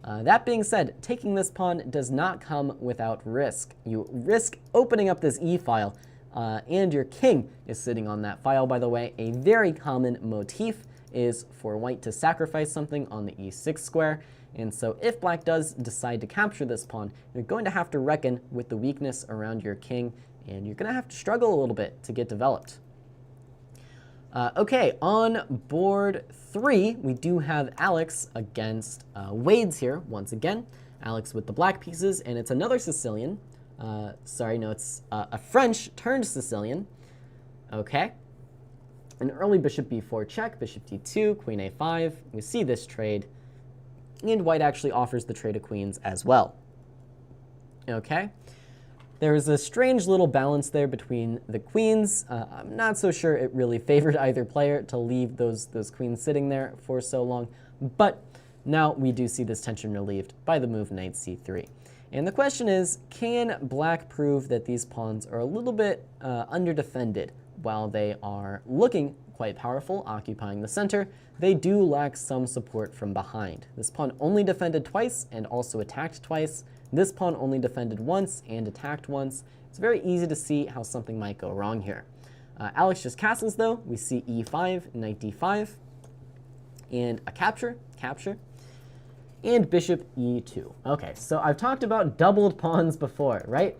That being said, taking this pawn does not come without risk. You risk opening up this e-file, and your king is sitting on that file, by the way. A very common motif is for white to sacrifice something on the e6 square, and so if black does decide to capture this pawn, you're going to have to reckon with the weakness around your king, and you're going to have to struggle a little bit to get developed. Okay, on board 3, we do have Alex against Wade's here, once again. Alex with the black pieces, and it's another Sicilian. Sorry, no, it's a French turned Sicilian. Okay. An early bishop b4 check, bishop d2, queen a5. We see this trade, and white actually offers the trade of queens as well. Okay. There is a strange little balance there between the queens. I'm not so sure it really favored either player to leave those queens sitting there for so long, but now we do see this tension relieved by the move knight c3. And the question is, can black prove that these pawns are a little bit underdefended? While they are looking quite powerful, occupying the center, they do lack some support from behind. This pawn only defended twice and also attacked twice. This pawn only defended once and attacked once. It's very easy to see how something might go wrong here. Alex just castles though. We see e5, knight d5, and a capture, and bishop e2. Okay, so I've talked about doubled pawns before, right?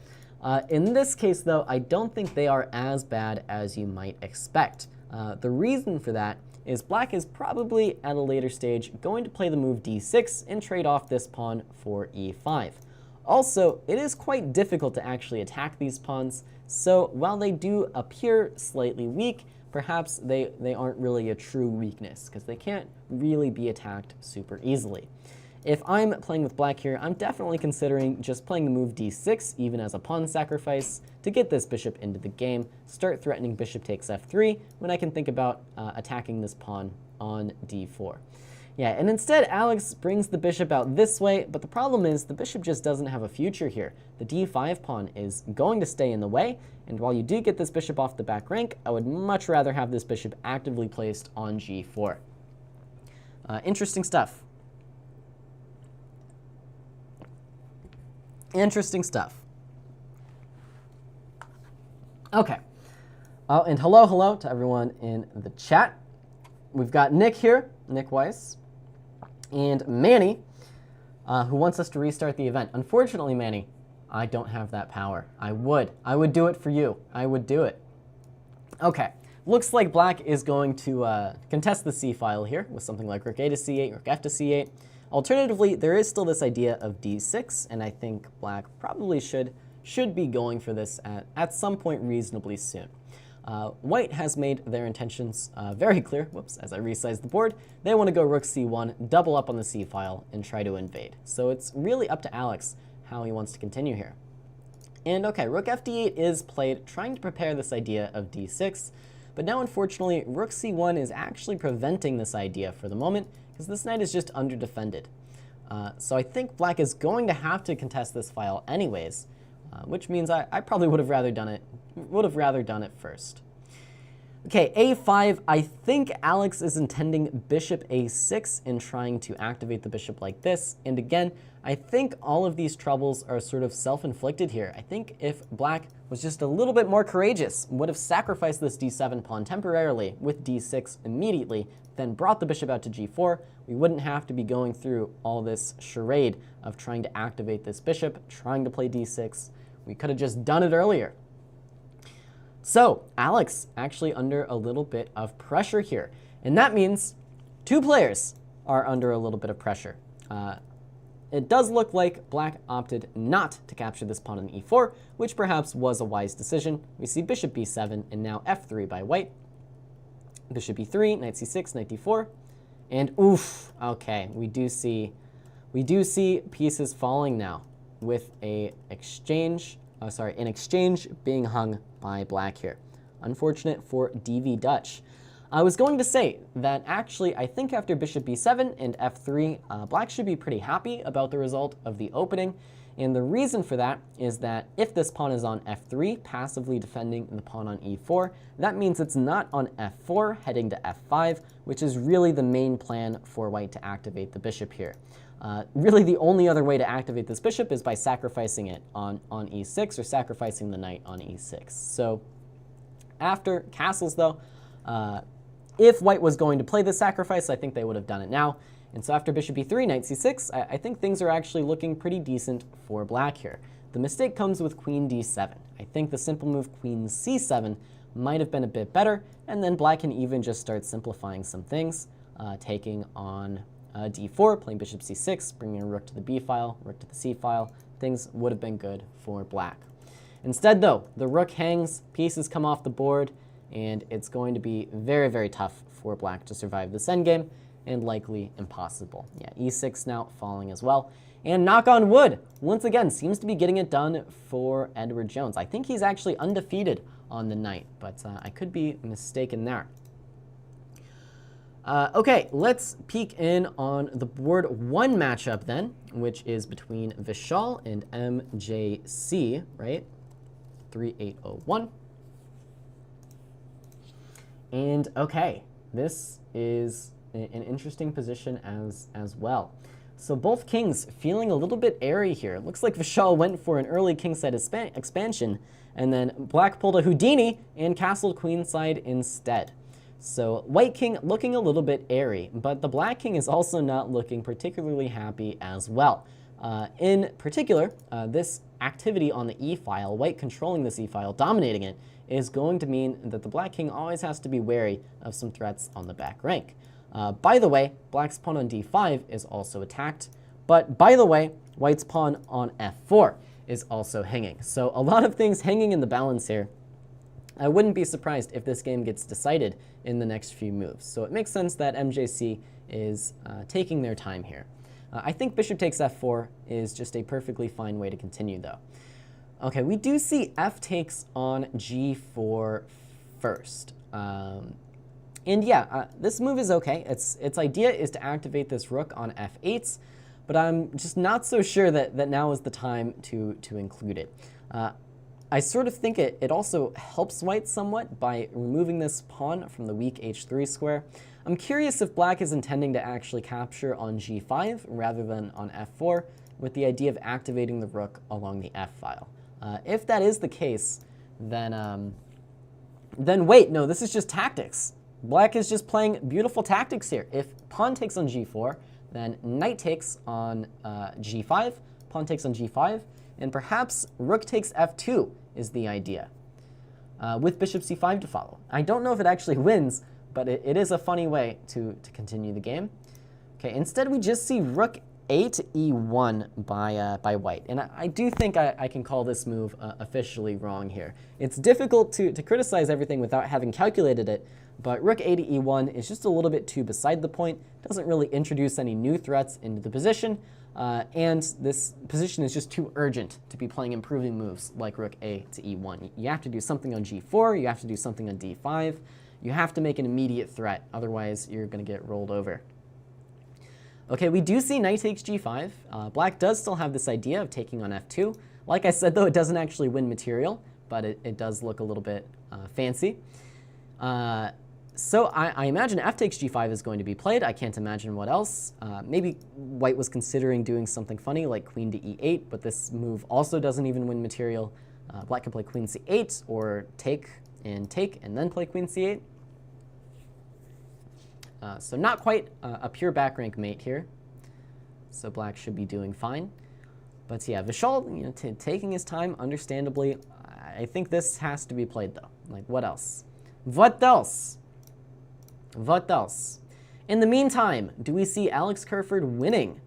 In this case though, I don't think they are as bad as you might expect. The reason for that is black is probably at a later stage going to play the move d6 and trade off this pawn for e5. Also, it is quite difficult to actually attack these pawns, so while they do appear slightly weak, perhaps they aren't really a true weakness, because they can't really be attacked super easily. If I'm playing with black here, I'm definitely considering just playing the move d6, even as a pawn sacrifice, to get this bishop into the game, start threatening bishop takes f3, when I can think about attacking this pawn on d4. Yeah, and instead Alex brings the bishop out this way, but the problem is the bishop just doesn't have a future here. The d5 pawn is going to stay in the way, and while you do get this bishop off the back rank, I would much rather have this bishop actively placed on g4. Interesting stuff. Interesting stuff. Okay. Oh, and hello to everyone in the chat. We've got Nick here, Nick Weiss, and Manny, who wants us to restart the event. Unfortunately, Manny, I don't have that power. I would do it for you. I would do it. Okay, looks like black is going to contest the c file here with something like rook a to c8, rook f to c8. Alternatively, there is still this idea of d6, and I think black probably should be going for this at some point reasonably soon. White has made their intentions very clear. Whoops, as I resize the board, they want to go rook c1, double up on the c file, and try to invade. So it's really up to Alex how he wants to continue here. And okay, rook fd8 is played, trying to prepare this idea of d6, but now unfortunately rook c1 is actually preventing this idea for the moment, because this knight is just under-defended. So I think black is going to have to contest this file anyways, which means I probably would have rather done it first. Okay, a5, I think Alex is intending bishop a6 and trying to activate the bishop like this. And again, I think all of these troubles are sort of self-inflicted here. I think if black was just a little bit more courageous, would have sacrificed this d7 pawn temporarily with d6 immediately, then brought the bishop out to g4, we wouldn't have to be going through all this charade of trying to activate this bishop, trying to play d6. We could have just done it earlier. So Alex actually under a little bit of pressure here. And that means two players are under a little bit of pressure. It does look like black opted not to capture this pawn on e4, which perhaps was a wise decision. We see bishop b7 and now f3 by white. Bishop e3, knight c6, knight d4. And oof, okay, we do see pieces falling now with an exchange being hung by black here. Unfortunate for DV Dutch. I was going to say that actually I think after bishop b7 and f3, black should be pretty happy about the result of the opening. And the reason for that is that if this pawn is on f3, passively defending the pawn on e4, that means it's not on f4, heading to f5, which is really the main plan for white to activate the bishop here. Really the only other way to activate this bishop is by sacrificing it on e6 or sacrificing the knight on e6. So after castles though, if white was going to play the sacrifice, I think they would have done it now. And so after bishop e3, knight c6, I think things are actually looking pretty decent for black here. The mistake comes with queen d7. I think the simple move queen c7 might have been a bit better, and then black can even just start simplifying some things, taking on d4, playing bishop c6, bringing a rook to the b file, rook to the c file. Things would have been good for black. Instead though, the rook hangs, pieces come off the board, and it's going to be very, very tough for black to survive this endgame, and likely impossible. Yeah, e6 now falling as well. And knock on wood, once again, seems to be getting it done for Edward Jones. I think he's actually undefeated on the night, but I could be mistaken there. Okay, let's peek in on the board one matchup then, which is between Vishal and MJC, right? 3801. And okay, this is an interesting position as well. So both kings feeling a little bit airy here. It looks like Vishal went for an early kingside expansion, and then black pulled a Houdini and castled queenside instead. So white king looking a little bit airy, but the black king is also not looking particularly happy as well. In particular, this activity on the e-file, white controlling this e-file, dominating it, is going to mean that the black king always has to be wary of some threats on the back rank. By the way, black's pawn on d5 is also attacked, but by the way, white's pawn on f4 is also hanging. So a lot of things hanging in the balance here. I wouldn't be surprised if this game gets decided in the next few moves. So it makes sense that MJC is taking their time here. I think bishop takes f4 is just a perfectly fine way to continue though. Okay, we do see f takes on g4 first. And yeah, this move is okay. Its idea is to activate this rook on f8, but I'm just not so sure that now is the time to include it. I sort of think it also helps white somewhat by removing this pawn from the weak h3 square. I'm curious if black is intending to actually capture on g5 rather than on f4, with the idea of activating the rook along the f file. If that is the case, then wait, no, this is just tactics. Black is just playing beautiful tactics here. If pawn takes on g4, then knight takes on g5, pawn takes on g5, and perhaps rook takes f2 is the idea, with bishop c5 to follow. I don't know if it actually wins, but it is a funny way to continue the game. Okay, instead we just see rook a to e1 by white, and I do think I can call this move officially wrong here. It's difficult to criticize everything without having calculated it, but rook a to e1 is just a little bit too beside the point, doesn't really introduce any new threats into the position, and this position is just too urgent to be playing improving moves like rook a to e1. You have to do something on g4, you have to do something on d5, you have to make an immediate threat, otherwise you're going to get rolled over. Okay, we do see knight takes g5. Black does still have this idea of taking on f2. Like I said, though, it doesn't actually win material, but it does look a little bit fancy. So I imagine f takes g5 is going to be played. I can't imagine what else. Maybe white was considering doing something funny like queen to e8, but this move also doesn't even win material. Black can play queen c8 or take and then play queen c8. So not quite a pure back rank mate here. So black should be doing fine. But yeah, Vishal, taking his time, understandably. I think this has to be played though. Like, what else? What else? What else? In the meantime, do we see Alex Kerford winning?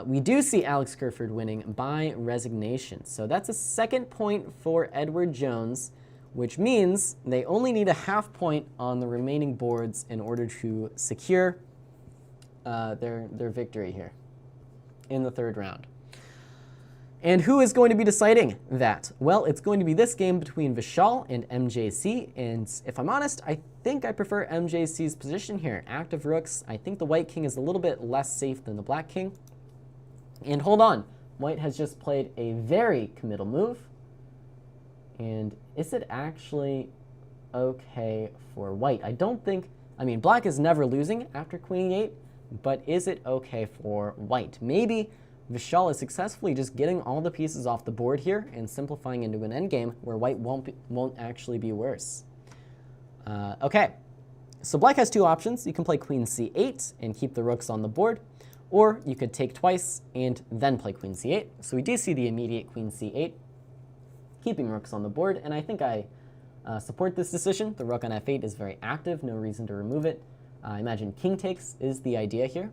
We do see Alex Kerford winning by resignation. So that's a second point for Edward Jones, which means they only need a half point on the remaining boards in order to secure their victory here in the third round. And who is going to be deciding that? Well, it's going to be this game between Vishal and MJC, and if I'm honest, I think I prefer MJC's position here. Active rooks, I think the white king is a little bit less safe than the black king. And hold on, white has just played a very committal move. And is it actually okay for white? I don't think, I mean, black is never losing after queen e8, but is it okay for white? Maybe Vishal is successfully just getting all the pieces off the board here and simplifying into an endgame where white won't actually be worse. Okay, so black has two options. You can play queen c8 and keep the rooks on the board, or you could take twice and then play queen c8. So we do see the immediate queen c8. Keeping rooks on the board, and I think I support this decision. The rook on f8 is very active, no reason to remove it. I imagine king takes is the idea here.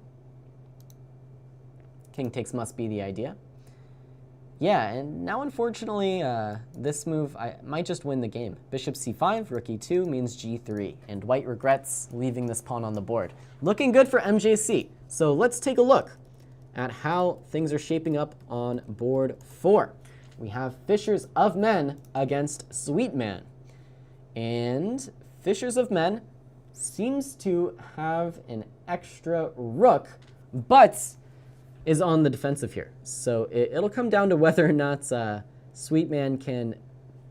King takes must be the idea. Yeah, and now unfortunately, this move might just win the game. Bishop c5, rook e2 means g3, and white regrets leaving this pawn on the board. Looking good for MJC. So let's take a look at how things are shaping up on board 4. We have Fishers of Men against Sweet Man. And Fishers of Men seems to have an extra rook, but is on the defensive here. So it'll come down to whether or not Sweet Man can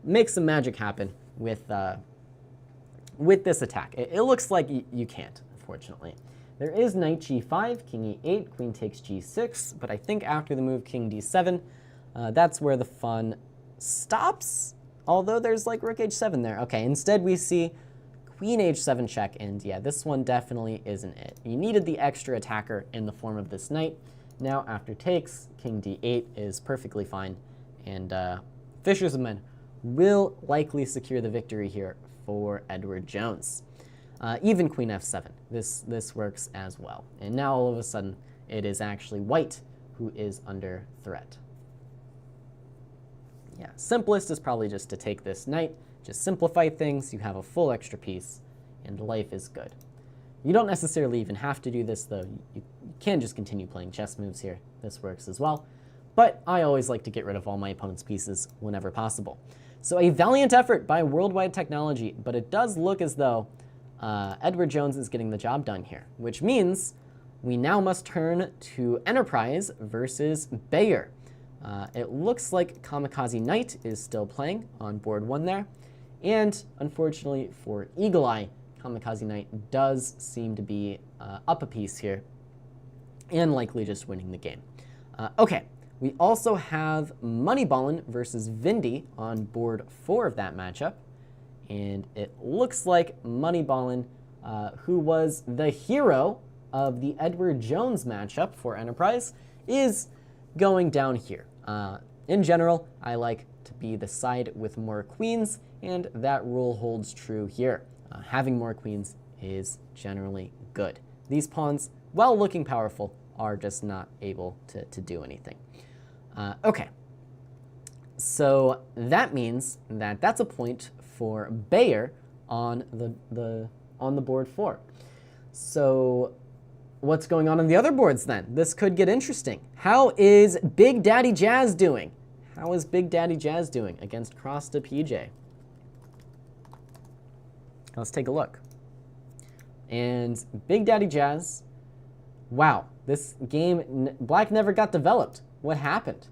make some magic happen with this attack. It looks like you can't, unfortunately. There is knight g5, king e8, queen takes g6, but I think after the move king d7, that's where the fun stops, although there's like rook h7 there. Okay, instead we see queen h7 check, and yeah, this one definitely isn't it. You needed the extra attacker in the form of this knight. Now after takes, king d8 is perfectly fine, and Fishers of Men will likely secure the victory here for Edward Jones. Even queen f7, this works as well. And now all of a sudden, it is actually white who is under threat. Yeah, simplest is probably just to take this knight, just simplify things, you have a full extra piece, and life is good. You don't necessarily even have to do this, though. You can just continue playing chess moves here. This works as well. But I always like to get rid of all my opponent's pieces whenever possible. So a valiant effort by Worldwide Technology, but it does look as though Edward Jones is getting the job done here, which means we now must turn to Enterprise versus Bayer. It looks like Kamikaze Knight is still playing on board 1 there, and unfortunately for Eagle Eye, Kamikaze Knight does seem to be up a piece here, and likely just winning the game. Okay, we also have Moneyballin versus Vindy on board 4 of that matchup, and it looks like Moneyballin, who was the hero of the Edward Jones matchup for Enterprise, is going down here. In general, I like to be the side with more queens, and that rule holds true here. Having more queens is generally good. These pawns, while looking powerful, are just not able to do anything. Okay, so that means that that's a point for Bayer on the board 4. So what's going on the other boards then? This could get interesting. How is Big Daddy Jazz doing? How is Big Daddy Jazz doing against Cross to PJ? Let's take a look. And Big Daddy Jazz, wow, this game, Black never got developed. What happened?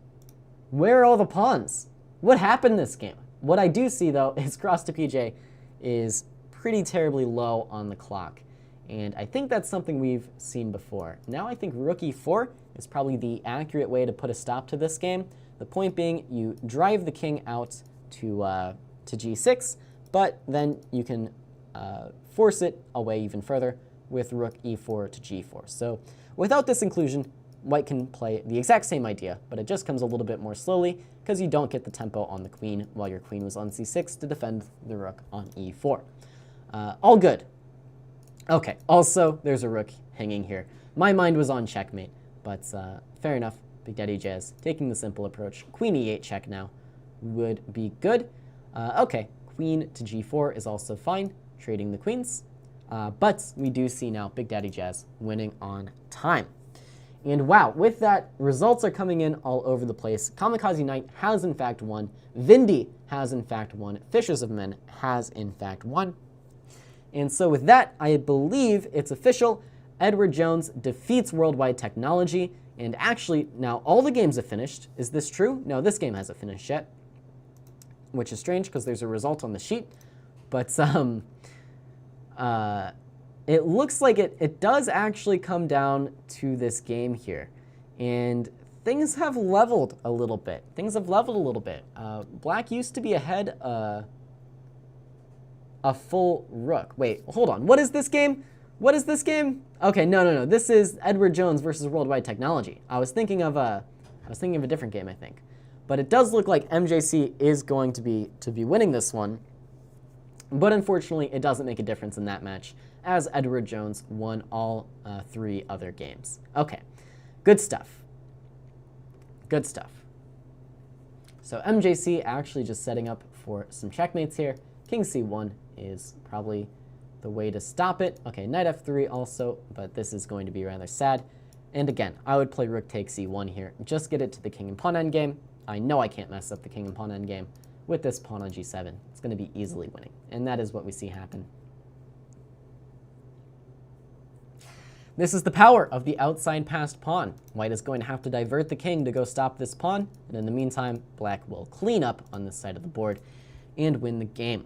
Where are all the pawns? What happened this game? What I do see, though, is Cross to PJ is pretty terribly low on the clock. And I think that's something we've seen before. Now I think Rook E4 is probably the accurate way to put a stop to this game. The point being, you drive the king out to G6, but then you can force it away even further with Rook E4 to G4. So without this inclusion, White can play the exact same idea, but it just comes a little bit more slowly because you don't get the tempo on the queen while your queen was on C6 to defend the rook on E4. All good. Okay, also, there's a rook hanging here. My mind was on checkmate, but fair enough. Big Daddy Jazz taking the simple approach. Queen E8 check now would be good. Okay, queen to G4 is also fine, trading the queens. But we do see now Big Daddy Jazz winning on time. And wow, with that, results are coming in all over the place. Kamikaze Knight has in fact won. Vindy has in fact won. Fishers of Men has in fact won. And so with that, I believe it's official. Edward Jones defeats Worldwide Technology. And actually, now all the games have finished. Is this true? No, this game hasn't finished yet, which is strange because there's a result on the sheet. But it looks like it does actually come down to this game here. And things have leveled a little bit. Black used to be ahead a full rook. Wait, hold on. What is this game? Okay, no. This is Edward Jones versus Worldwide Technology. I was thinking of a different game, I think. But it does look like MJC is going to be winning this one. But unfortunately, it doesn't make a difference in that match, as Edward Jones won all 3 other games. Okay, good stuff. So MJC actually just setting up for some checkmates here. King C1 is probably the way to stop it. Okay, Knight F3 also, but this is going to be rather sad. And again, I would play Rook takes C1 here. Just get it to the king and pawn endgame. I know I can't mess up the king and pawn endgame with this pawn on G7. It's going to be easily winning, and that is what we see happen. This is the power of the outside passed pawn. White is going to have to divert the king to go stop this pawn, and in the meantime, Black will clean up on this side of the board and win the game.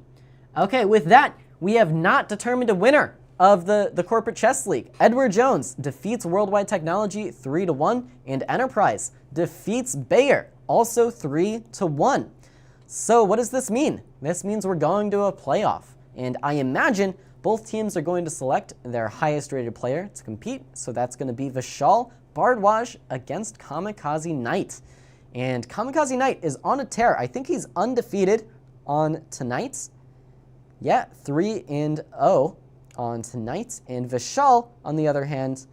Okay, with that, we have not determined a winner of the Corporate Chess League. Edward Jones defeats Worldwide Technology 3-1, and Enterprise defeats Bayer, also 3-1. So what does this mean? This means we're going to a playoff, and I imagine both teams are going to select their highest rated player to compete, so that's going to be Vishal Bhardwaj against Kamikaze Knight. And Kamikaze Knight is on a tear. I think he's undefeated on tonight. Yeah, 3-0 on tonight. And Vishal, on the other hand,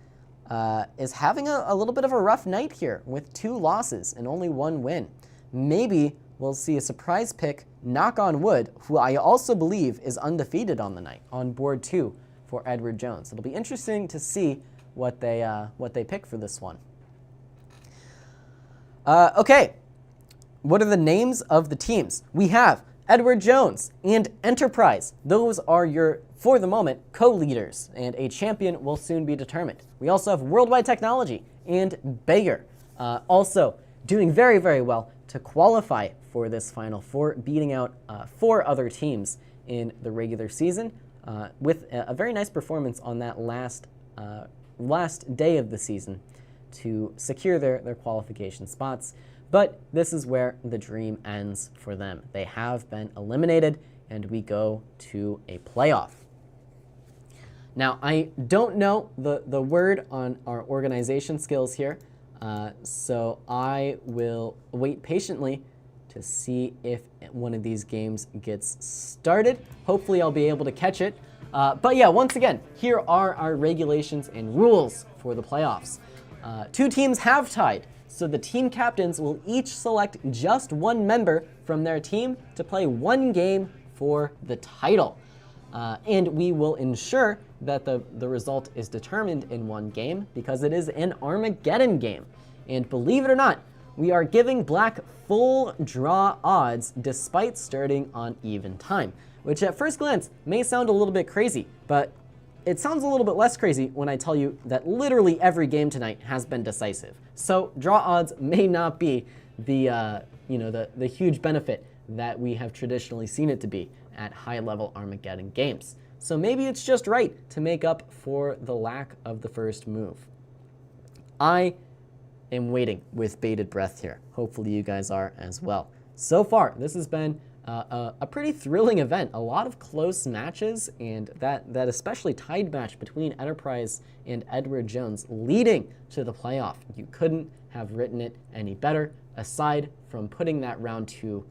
is having a little bit of a rough night here with 2 losses and only 1 win. Maybe we'll see a surprise pick, knock on wood, who I also believe is undefeated on the night, on board 2 for Edward Jones. It'll be interesting to see what they pick for this one. Okay, what are the names of the teams? We have Edward Jones and Enterprise. Those are your, for the moment, co-leaders, and a champion will soon be determined. We also have Worldwide Technology and Bayer, also doing very, very well to qualify for this Final Four, beating out 4 other teams in the regular season with a very nice performance on that last day of the season to secure their qualification spots. But this is where the dream ends for them. They have been eliminated, and we go to a playoff. Now, I don't know the word on our organization skills here. So I will wait patiently to see if one of these games gets started. Hopefully I'll be able to catch it. But yeah, once again, here are our regulations and rules for the playoffs. 2 teams have tied, so the team captains will each select just one member from their team to play one game for the title. And we will ensure that the result is determined in one game because it is an Armageddon game. And believe it or not, we are giving black full draw odds despite starting on even time, which at first glance may sound a little bit crazy, but it sounds a little bit less crazy when I tell you that literally every game tonight has been decisive. So draw odds may not be the huge benefit that we have traditionally seen it to be at high-level Armageddon games. So maybe it's just right to make up for the lack of the first move. I am waiting with bated breath here. Hopefully you guys are as well. So far, this has been a pretty thrilling event. A lot of close matches, and that especially tied match between Enterprise and Edward Jones leading to the playoff. You couldn't have written it any better, aside from putting that round 2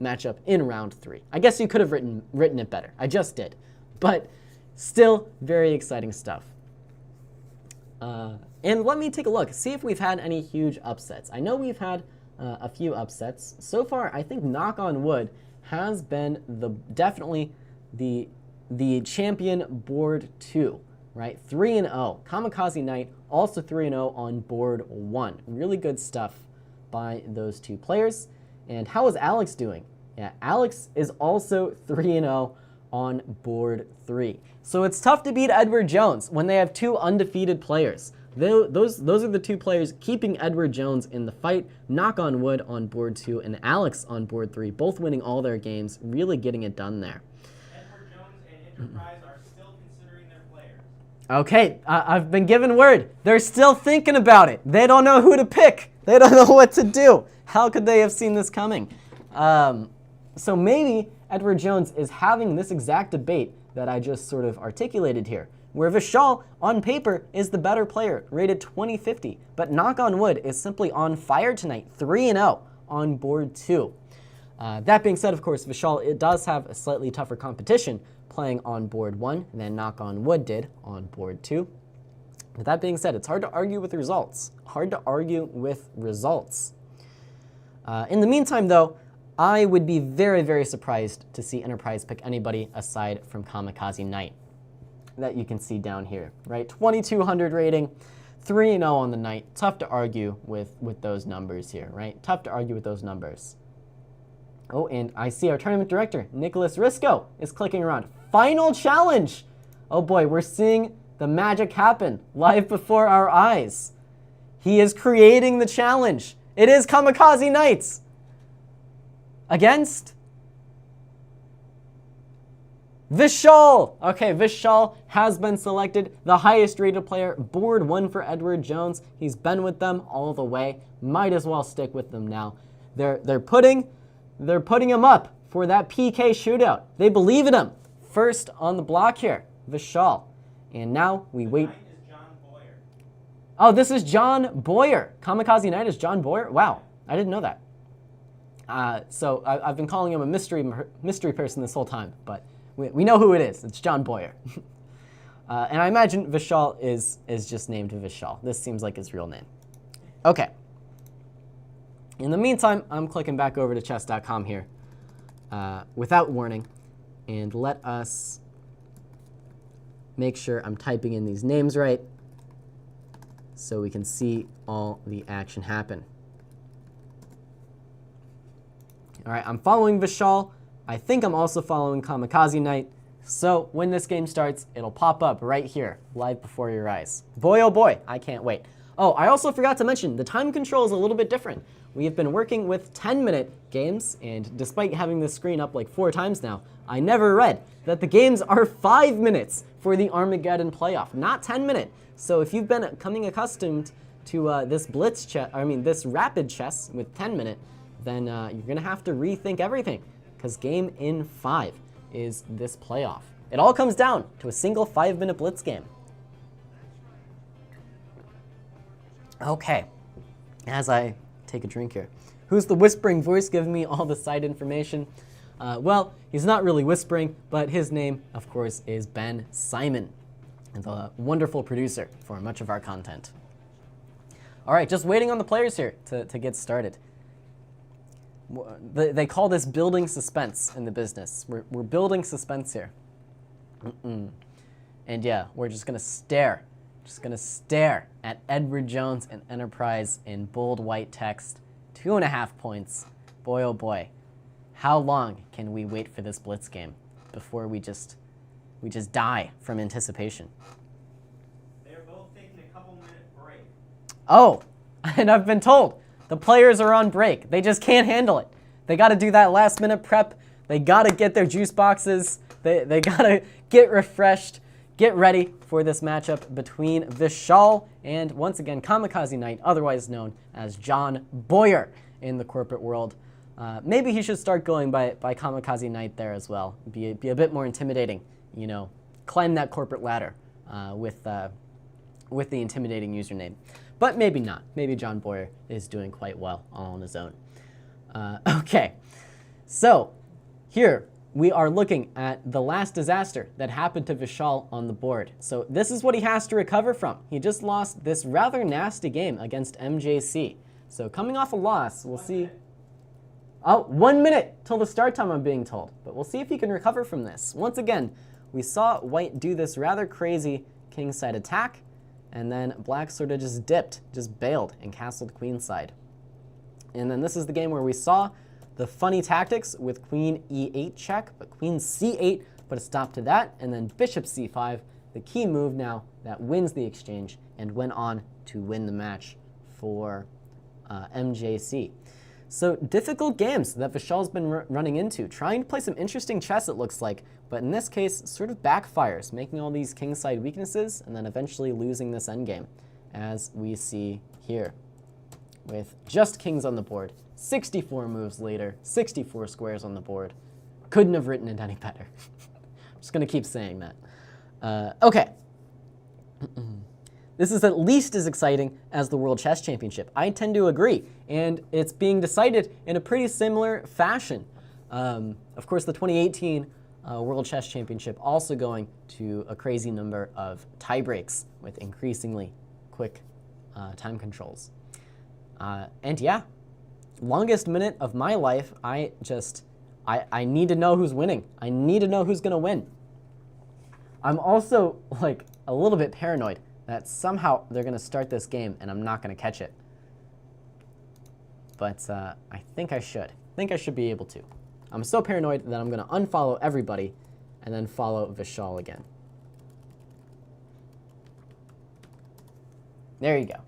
matchup in round 3. I guess you could have written it better. I just did. But still very exciting stuff. And let me take a look, see if we've had any huge upsets. I know we've had a few upsets. So far, I think, knock on wood, has been definitely the champion board 2, right? 3-0. Kamikaze Knight also 3-0 on board 1. Really good stuff by those 2 players. And how is Alex doing? Yeah, Alex is also 3-0 on board 3. So it's tough to beat Edward Jones when they have 2 undefeated players. Those are the 2 players keeping Edward Jones in the fight. Knock on wood on board 2 and Alex on board 3, both winning all their games, really getting it done there. Edward Jones and Enterprise are still considering their players. Okay, I've been given word. They're still thinking about it. They don't know who to pick. They don't know what to do. How could they have seen this coming? So maybe Edward Jones is having this exact debate that I just sort of articulated here, where Vishal, on paper, is the better player, rated 2050, but knock on wood is simply on fire tonight, 3-0 on board 2. That being said, of course, Vishal, it does have a slightly tougher competition playing on board 1 than knock on wood did on board 2. But that being said, it's hard to argue with results. Hard to argue with results. In the meantime, though, I would be very, very surprised to see Enterprise pick anybody aside from Kamikaze Knight that you can see down here, right? 2200 rating, 3-0 on the night. Tough to argue with those numbers here, right? Tough to argue with those numbers. Oh, and I see our tournament director, Nicholas Risco, is clicking around. Final challenge! Oh boy, we're seeing the magic happen live before our eyes. He is creating the challenge. It is Kamikaze Knights against Vishal. Okay, Vishal has been selected, the highest rated player, board 1 for Edward Jones. He's been with them all the way. Might as well stick with them now. They're putting him up for that PK shootout. They believe in him. First on the block here, Vishal. And now we wait. Knight is John Boyer. Oh, this is John Boyer. Kamikaze Knight is John Boyer? Wow, I didn't know that. So I've been calling him a mystery person this whole time, but we know who it is. It's John Boyer. And I imagine Vishal is just named Vishal. This seems like his real name. Okay. In the meantime, I'm clicking back over to chess.com here without warning, and let us make sure I'm typing in these names right so we can see all the action happen. All right, I'm following Vishal. I think I'm also following Kamikaze Knight. So when this game starts, it'll pop up right here, live before your eyes. Boy, oh boy, I can't wait. Oh, I also forgot to mention, the time control is a little bit different. We have been working with 10-minute games, and despite having this screen up like 4 times now, I never read that the games are 5 minutes for the Armageddon playoff, not 10-minute. So if you've been becoming accustomed to this rapid chess with 10-minute, then you're gonna have to rethink everything, because game in 5 is this playoff. It all comes down to a single 5-minute blitz game. Okay, as I take a drink here. Who's the whispering voice giving me all the side information? Well, he's not really whispering, but his name, of course, is Ben Simon, the wonderful producer for much of our content. All right, just waiting on the players here to get started. They call this building suspense in the business. We're building suspense here. And yeah, we're just gonna stare at Edward Jones and Enterprise in bold white text. 2.5 points. Boy, oh boy. How long can we wait for this blitz game before we just die from anticipation? They're both taking a couple-minute break. Oh, and I've been told the players are on break. They just can't handle it. They got to do that last-minute prep. They got to get their juice boxes. They got to get refreshed, get ready for this matchup between Vishal and, once again, Kamikaze Knight, otherwise known as John Boyer in the corporate world. Maybe he should start going by Kamikaze Knight there as well. Be a bit more intimidating, you know, climb that corporate ladder with the intimidating username. But maybe not. Maybe John Boyer is doing quite well all on his own. Okay, so here we are looking at the last disaster that happened to Vishal on the board. So this is what he has to recover from. He just lost this rather nasty game against MJC. So coming off a loss, we'll see. Oh, 1 minute till the start time, I'm being told. But we'll see if he can recover from this. Once again, we saw White do this rather crazy kingside attack, and then Black sort of just dipped, just bailed, and castled queenside. And then this is the game where we saw the funny tactics with queen e8 check, but queen c8 put a stop to that, and then bishop c5, the key move now that wins the exchange and went on to win the match for MJC. So difficult games that Vishal's been running into, trying to play some interesting chess it looks like, but in this case sort of backfires, making all these kingside weaknesses and then eventually losing this endgame, as we see here. With just kings on the board, 64 moves later, 64 squares on the board. Couldn't have written it any better. I'm just gonna keep saying that. Okay. This is at least as exciting as the World Chess Championship. I tend to agree, and it's being decided in a pretty similar fashion. Of course, the 2018 World Chess Championship also going to a crazy number of tie breaks with increasingly quick time controls. And yeah, longest minute of my life, I need to know who's winning. I need to know who's gonna win. I'm also like a little bit paranoid that somehow they're gonna start this game and I'm not gonna catch it. But I think I should. I think I should be able to. I'm so paranoid that I'm gonna unfollow everybody and then follow Vishal again. There you go.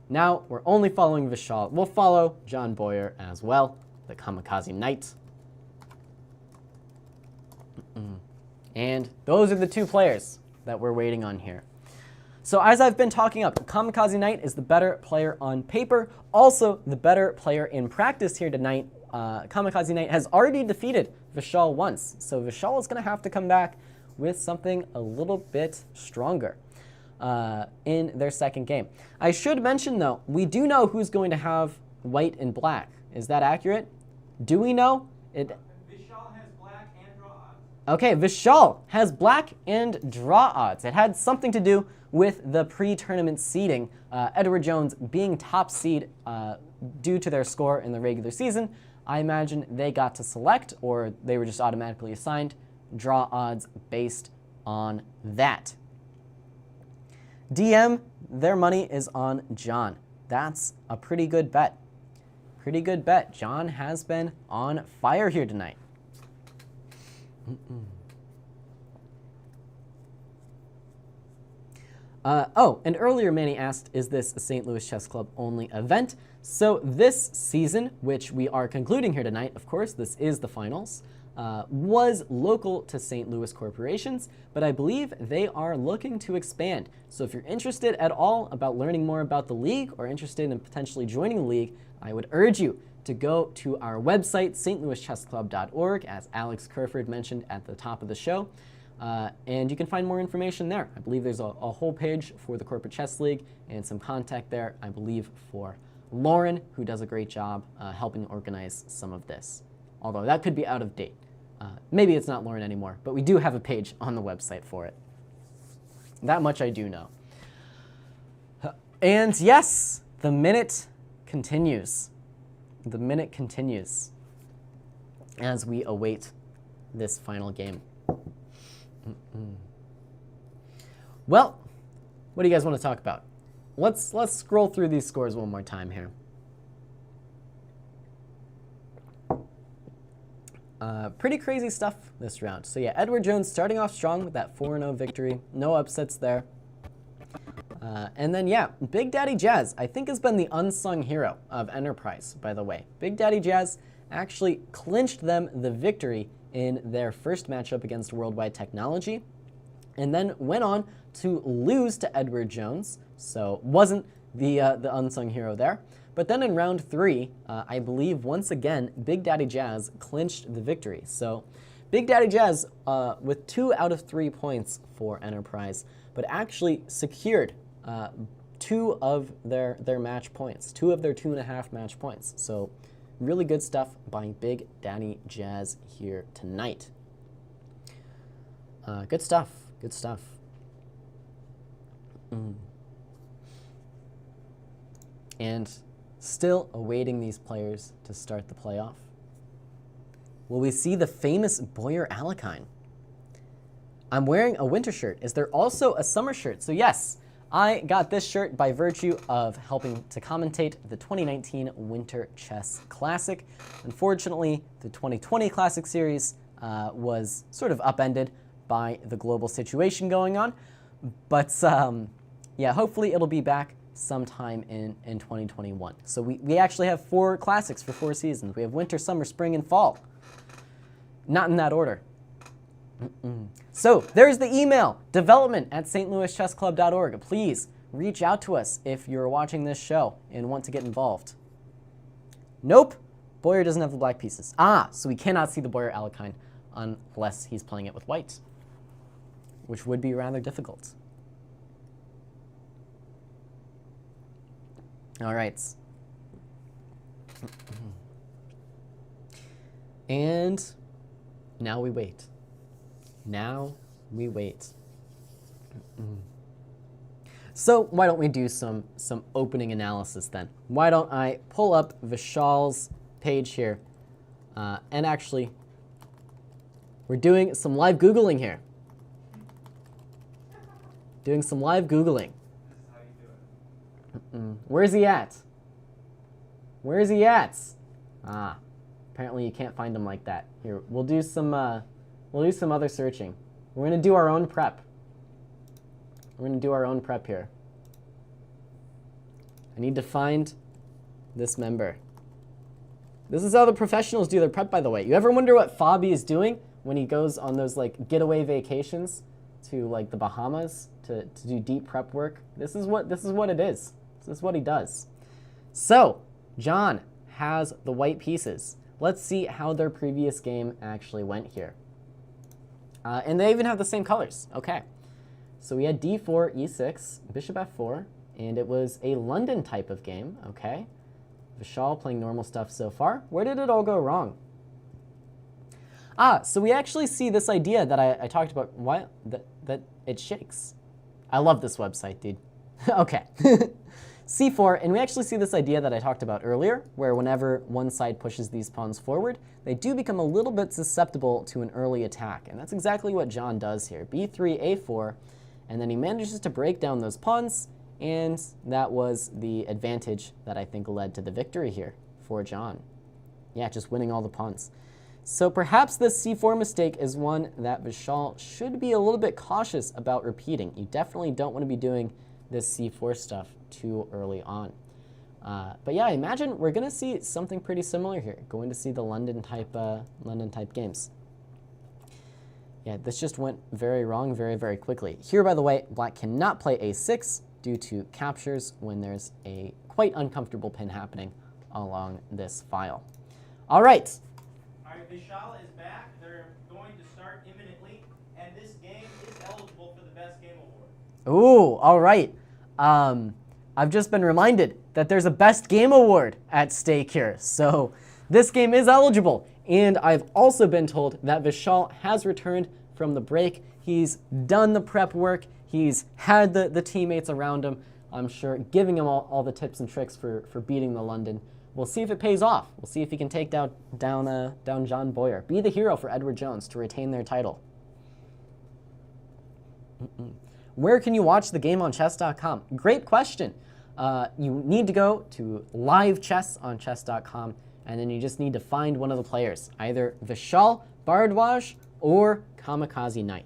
Now we're only following Vishal. We'll follow John Boyer as well, the Kamikaze Knight. And those are the two players that we're waiting on here. So as I've been talking up, Kamikaze Knight is the better player on paper, also the better player in practice here tonight. Kamikaze Knight has already defeated Vishal once, so Vishal is going to have to come back with something a little bit stronger in their second game. I should mention, though, we do know who's going to have white and black. Is that accurate? Do we know? Vishal has black and draw odds. Okay, Vishal has black and draw odds. It had something to do with the pre-tournament seeding. Edward Jones being top seed due to their score in the regular season. I imagine they got to select, or they were just automatically assigned, draw odds based on that. DM, their money is on John. That's a pretty good bet. Pretty good bet. John has been on fire here tonight. Oh, and earlier Manny asked, is this a St. Louis Chess Club only event? So this season, which we are concluding here tonight, of course, this is the finals, was local to St. Louis corporations, but I believe they are looking to expand. So if you're interested at all about learning more about the league or interested in potentially joining the league, I would urge you to go to our website, stlouischessclub.org, as Alex Kerford mentioned at the top of the show. And you can find more information there. I believe there's a whole page for the Corporate Chess League and some contact there, I believe, for Lauren, who does a great job helping organize some of this. Although that could be out of date. Maybe it's not Lauren anymore, but we do have a page on the website for it. That much I do know. And yes, the minute continues. The minute continues as we await this final game. Well, what do you guys want to talk about? Let's scroll through these scores one more time here. Pretty crazy stuff this round. So yeah, Edward Jones starting off strong with that 4-0 victory. No upsets there. And then yeah, Big Daddy Jazz, I think, has been the unsung hero of Enterprise, by the way. Big Daddy Jazz actually clinched them the victory in their first matchup against Worldwide Technology, and then went on to lose to Edward Jones, so wasn't the unsung hero there. But then in round 3, I believe once again, Big Daddy Jazz clinched the victory. So Big Daddy Jazz with 2 out of 3 points for Enterprise, but actually secured 2 of their match points, 2 of their 2.5 match points. So really good stuff by Big Daddy Jazz here tonight. Good stuff, good stuff. And still awaiting these players to start the playoff. Will we see the famous Boyer Alakine? I'm wearing a winter shirt. Is there also a summer shirt? So yes, I got this shirt by virtue of helping to commentate the 2019 Winter Chess Classic. Unfortunately, the 2020 Classic Series was sort of upended by the global situation going on. But yeah, hopefully it'll be back sometime in 2021. So we actually have 4 classics for 4 seasons. We have winter, summer, spring, and fall. Not in that order. So there's the email, development@stlouischessclub.org. Please reach out to us if you're watching this show and want to get involved. Nope, Boyer doesn't have the black pieces. So we cannot see the Boyer Alakine unless he's playing it with white, which would be rather difficult. All right. And now we wait. Now we wait. So why don't we do some opening analysis then? Why don't I pull up Vishal's page here? And actually, we're doing some live Googling here. Doing some live Googling. Where's he at? Where is he at? Apparently you can't find him like that. Here, we'll do some other searching. We're gonna do our own prep. We're gonna do our own prep here. I need to find this member. This is how the professionals do their prep, by the way. You ever wonder what Fabi is doing when he goes on those like getaway vacations to like the Bahamas to do deep prep work? This is what it is. This is what he does. So, John has the white pieces. Let's see how their previous game actually went here. And they even have the same colors. Okay. So we had d4, e6, bishop f4, and it was a London type of game. Okay. Vishal playing normal stuff so far. Where did it all go wrong? So we actually see this idea that I talked about, that it shakes. I love this website, dude. Okay. c4, and we actually see this idea that I talked about earlier, where whenever one side pushes these pawns forward, they do become a little bit susceptible to an early attack, and that's exactly what John does here. b3, a4, and then he manages to break down those pawns, and that was the advantage that I think led to the victory here for John. Yeah, just winning all the pawns. So perhaps this c4 mistake is one that Vishal should be a little bit cautious about repeating. You definitely don't want to be doing this c4 stuff too early on. But yeah, I imagine we're going to see something pretty similar here. Going to see the London type games. Yeah, this just went very wrong very, very quickly. Here, by the way, black cannot play a6 due to captures when there's a quite uncomfortable pin happening along this file. All right. All right, Vishal is back. They're going to start imminently, and this game is eligible for the Best Game Award. Ooh, all right. I've just been reminded that there's a best game award at stake here. So this game is eligible. And I've also been told that Vishal has returned from the break. He's done the prep work. He's had the teammates around him, I'm sure, giving him all the tips and tricks for beating the London. We'll see if it pays off. We'll see if he can take down John Boyer. Be the hero for Edward Jones to retain their title. Where can you watch the game on chess.com? Great question. You need to go to live chess on chess.com, and then you just need to find one of the players, either Vishal Bharadwaj or Kamikaze Knight.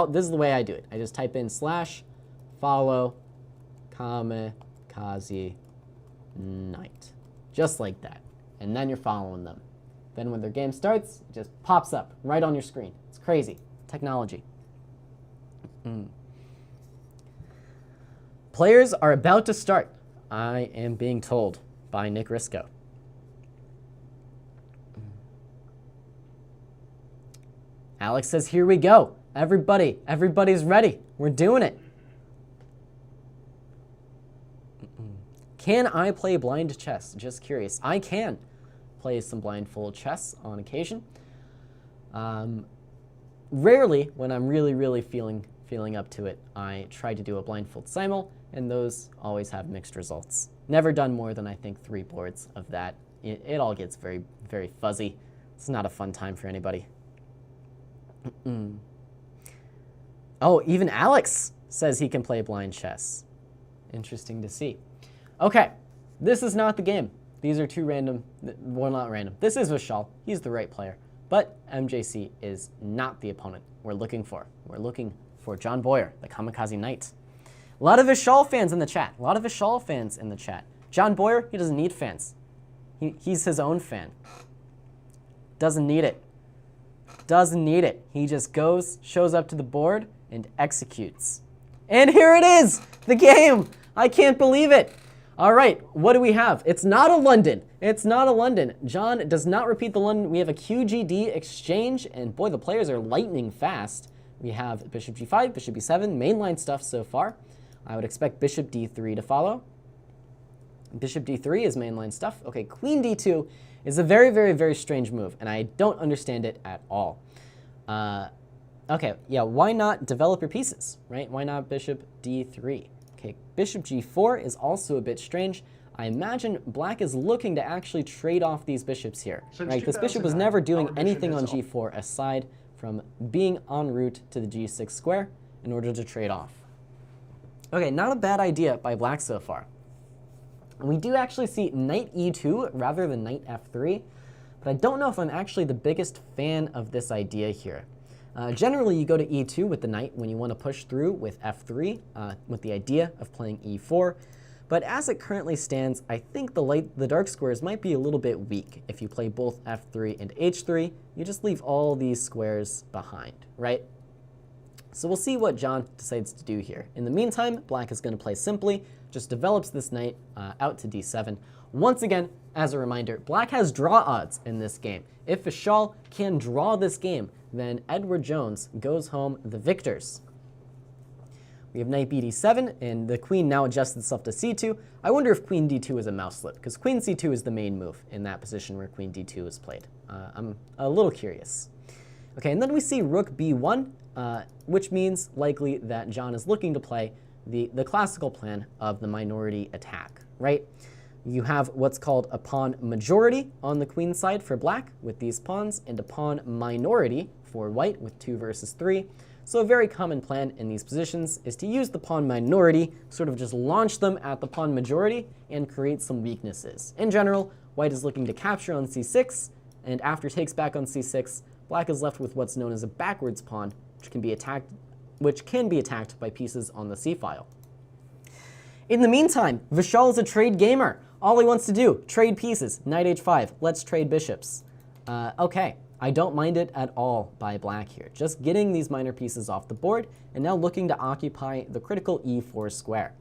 This is the way I do it. I just type in / follow Kamikaze Knight. Just like that. And then you're following them. Then when their game starts, it just pops up right on your screen. It's crazy. Technology. Players are about to start. I am being told by Nick Risco. Alex says, here we go. Everybody's ready. We're doing it. Can I play blind chess? Just curious. I can play some blindfold chess on occasion. Rarely, when I'm really feeling up to it, I try to do a blindfold simul, and those always have mixed results. Never done more than, I think, 3 boards of that. It all gets very fuzzy. It's not a fun time for anybody. Oh, even Alex says he can play blind chess. Interesting to see. Okay, this is not the game. These are 2 random, well, not random. This is Vishal. He's the right player. But MJC is not the opponent we're looking for. We're looking for John Boyer, the Kamikaze Knight. A lot of Vishal fans in the chat. John Boyer, he doesn't need fans. He's his own fan. Doesn't need it. He just goes, shows up to the board, and executes. And here it is, the game. I can't believe it. All right, what do we have? It's not a London. John does not repeat the London. We have a QGD exchange, and boy, the players are lightning fast. We have bishop g5, bishop b7, mainline stuff so far. I would expect bishop d3 to follow. Bishop d3 is mainline stuff. Okay, queen d2 is a very strange move, and I don't understand it at all. Okay, yeah, why not develop your pieces, right? Why not bishop d3? Okay, bishop g4 is also a bit strange. I imagine black is looking to actually trade off these bishops here, right? This bishop was never doing anything on g4 aside from being en route to the g6 square in order to trade off. Okay, not a bad idea by black so far. We do actually see knight e2 rather than knight f3, but I don't know if I'm actually the biggest fan of this idea here. Generally, you go to e2 with the knight when you want to push through with f3, with the idea of playing e4. But as it currently stands, I think the dark squares might be a little bit weak. If you play both f3 and h3, you just leave all these squares behind, right? So we'll see what John decides to do here. In the meantime, black is going to play simply, just develops this knight out to d7. Once again, as a reminder, black has draw odds in this game. If Vishal can draw this game, then Edward Jones goes home the victors. We have knight bd7, and the queen now adjusts itself to c2. I wonder if queen d2 is a mouse slip, because queen c2 is the main move in that position where queen d2 is played. I'm a little curious. Okay, and then we see rook b1, which means likely that John is looking to play the classical plan of the minority attack, right? You have what's called a pawn majority on the queen side for black with these pawns, and a pawn minority for white with 2 versus 3. So a very common plan in these positions is to use the pawn minority, sort of just launch them at the pawn majority and create some weaknesses. In general, white is looking to capture on c6, and after takes back on c6, black is left with what's known as a backwards pawn, which can be attacked by pieces on the c-file. In the meantime, Vishal is a trade gamer. All he wants to do, trade pieces, knight h5, let's trade bishops. Okay, I don't mind it at all by black here. Just getting these minor pieces off the board, and now looking to occupy the critical e4 square.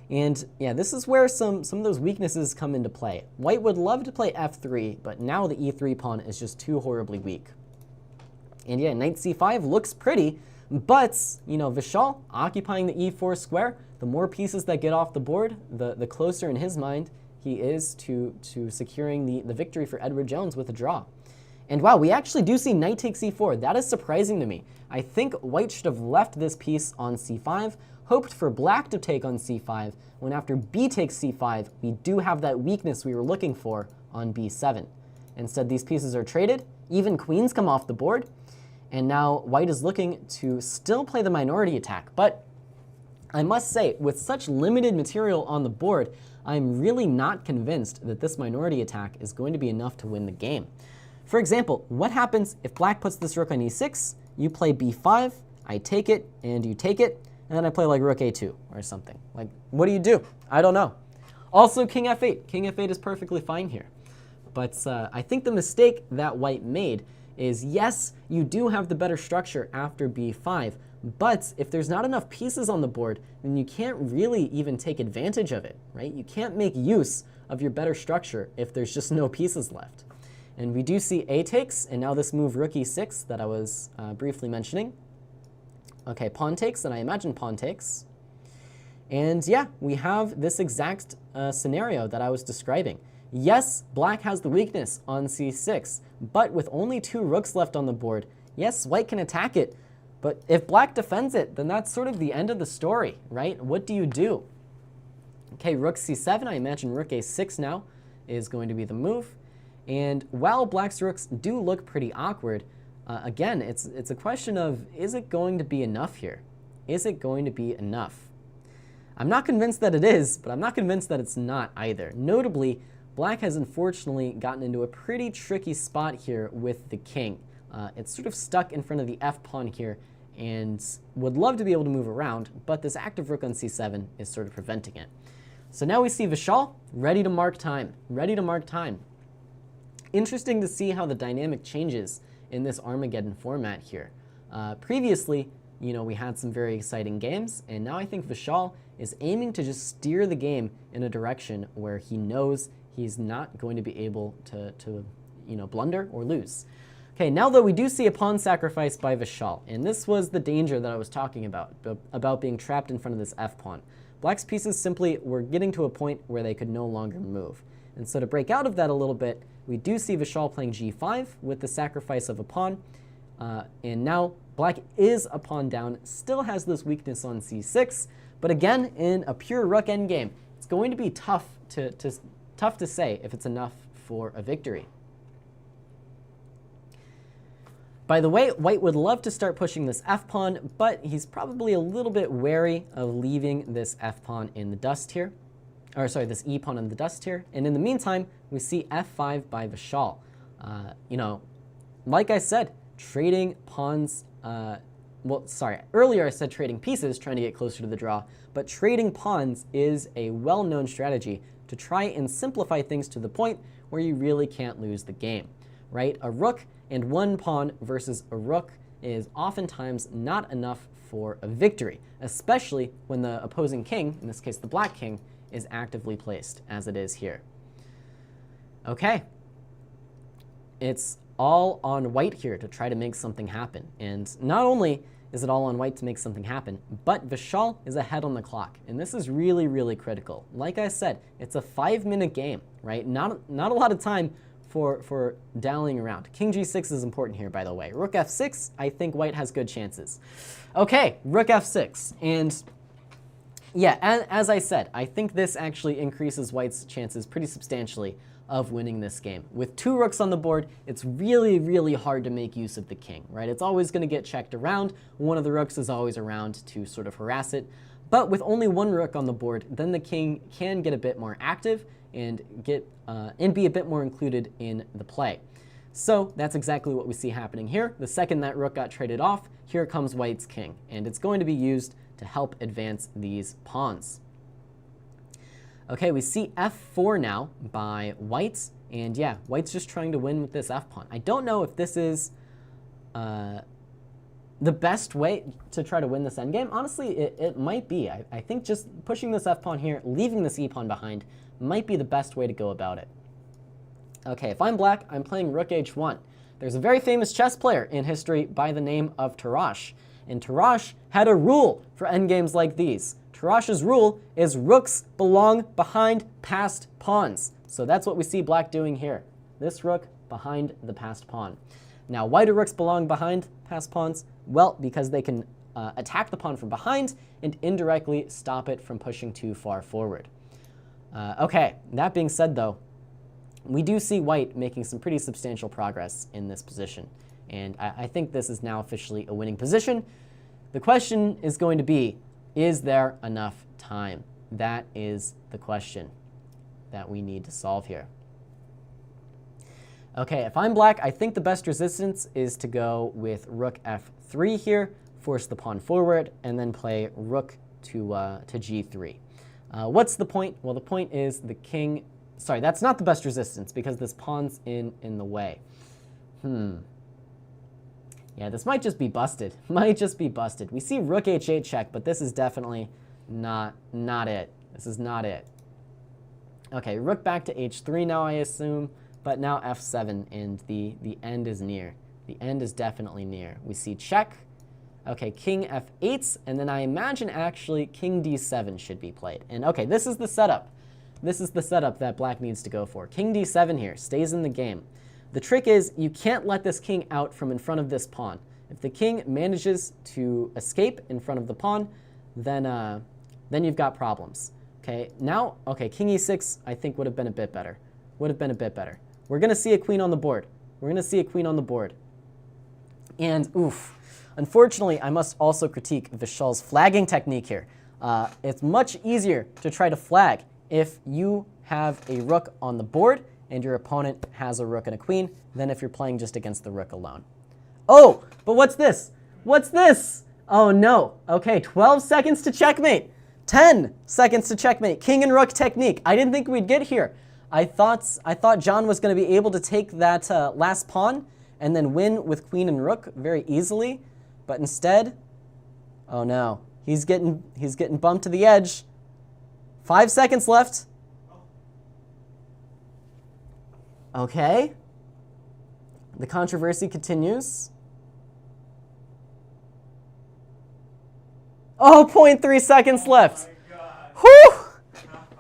And yeah, this is where some of those weaknesses come into play. White would love to play f3, but now the e3 pawn is just too horribly weak. And yeah, knight c5 looks pretty, But, you know, Vishal occupying the e4 square, the more pieces that get off the board, the closer in his mind he is to securing the victory for Edward Jones with a draw. And wow, we actually do see knight takes e4. That is surprising to me. I think white should have left this piece on c5, hoped for black to take on c5, when after b takes c5, we do have that weakness we were looking for on b7. Instead, these pieces are traded, even queens come off the board, and now white is looking to still play the minority attack. But I must say, with such limited material on the board, I'm really not convinced that this minority attack is going to be enough to win the game. For example, what happens if black puts this rook on e6, you play b5, I take it, and you take it, and then I play like rook a2 or something. Like, what do? I don't know. Also, king f8. King f8 is perfectly fine here. But I think the mistake that white made is, yes, you do have the better structure after b5, but if there's not enough pieces on the board, then you can't really even take advantage of it, right? You can't make use of your better structure if there's just no pieces left. And we do see a takes, and now this move rook e6 that I was briefly mentioning. Okay, pawn takes, and I imagine pawn takes. And yeah, we have this exact scenario that I was describing. Yes, black has the weakness on c6, but with only 2 rooks left on the board, yes, white can attack it, but if black defends it, then that's sort of the end of the story, right? What do you do? Okay, rook c7, I imagine rook a6 now is going to be the move. And while black's rooks do look pretty awkward, again, it's a question of, is it going to be enough here? Is it going to be enough? I'm not convinced that it is, but I'm not convinced that it's not either. Notably, black has unfortunately gotten into a pretty tricky spot here with the king. It's sort of stuck in front of the f-pawn here and would love to be able to move around, but this active rook on c7 is sort of preventing it. So now we see Vishal ready to mark time, Interesting to see how the dynamic changes in this Armageddon format here. Previously, you know, we had some very exciting games, and now I think Vishal is aiming to just steer the game in a direction where he knows he's not going to be able to you know, blunder or lose. Okay, now though we do see a pawn sacrifice by Vishal, and this was the danger that I was talking about being trapped in front of this f-pawn. Black's pieces simply were getting to a point where they could no longer move. And so to break out of that a little bit, we do see Vishal playing g5 with the sacrifice of a pawn, and now black is a pawn down, still has this weakness on c6, but again, in a pure rook endgame, it's going to be tough to say if it's enough for a victory. By the way, white would love to start pushing this f-pawn, but he's probably a little bit wary of leaving this f-pawn in the dust here. Or sorry, this e-pawn in the dust here. And in the meantime, we see f5 by Vishal. You know, like I said, trading pawns, earlier I said trading pieces, trying to get closer to the draw, but trading pawns is a well-known strategy to try and simplify things to the point where you really can't lose the game, right? A rook and 1 pawn versus a rook is oftentimes not enough for a victory, especially when the opposing king, in this case the black king, is actively placed, as it is here. Okay, it's all on white here to try to make something happen. And not only is it all on white to make something happen, but Vishal is ahead on the clock. And this is really, really critical. Like I said, it's a 5-minute game, right? Not a lot of time for dallying around. King g6 is important here, by the way. Rook f6, I think white has good chances. Okay, rook f6. And yeah, as I said, I think this actually increases white's chances pretty substantially of winning this game. With 2 rooks on the board, it's really, really hard to make use of the king, right? It's always going to get checked around. One of the rooks is always around to sort of harass it. But with only 1 rook on the board, then the king can get a bit more active and be a bit more included in the play. So that's exactly what we see happening here. The second that rook got traded off, here comes white's king, and it's going to be used to help advance these pawns. Okay, we see f4 now by white, and yeah, white's just trying to win with this f-pawn. I don't know if this is the best way to try to win this endgame. Honestly, it might be. I think just pushing this f-pawn here, leaving this e-pawn behind, might be the best way to go about it. Okay, if I'm black, I'm playing rook h1. There's a very famous chess player in history by the name of Tarrasch, And Tarash had a rule for endgames like these. Tarash's rule is rooks belong behind passed pawns. So that's what we see black doing here. This rook behind the passed pawn. Now, why do rooks belong behind passed pawns? Well, because they can attack the pawn from behind and indirectly stop it from pushing too far forward. Okay, that being said though, we do see white making some pretty substantial progress in this position. And I think this is now officially a winning position. The question is going to be, is there enough time? That is the question that we need to solve here. Okay, if I'm black, I think the best resistance is to go with rook f3 here, force the pawn forward, and then play rook to g3. What's the point? Well, the point is the king... Sorry, that's not the best resistance because this pawn's in the way. Yeah, this might just be busted. Might just be busted. We see rook h8 check, but this is definitely not it. This is not it. Okay, rook back to h3 now, I assume, but now f7, and the end is near. The end is definitely near. We see check. Okay, king f8, and then I imagine actually king d7 should be played. And okay, this is the setup. This is the setup that black needs to go for. King d7 here, stays in the game. The trick is you can't let this king out from in front of this pawn. If the king manages to escape in front of the pawn, then you've got problems. Okay, now, okay, king e6 I think would have been a bit better. Would have been a bit better. We're going to see a queen on the board. We're going to see a queen on the board. And oof, unfortunately, I must also critique Vishal's flagging technique here. It's much easier to try to flag if you have a rook on the board and your opponent has a rook and a queen than if you're playing just against the rook alone. Oh, but what's this? What's this? Oh no. Okay, 12 seconds to checkmate. 10 seconds to checkmate. King and rook technique. I didn't think we'd get here. I thought John was going to be able to take that last pawn and then win with queen and rook very easily, but instead, oh no, he's getting bumped to the edge. 5 seconds left. Okay. The controversy continues. Oh, 0.3 seconds left. Whew!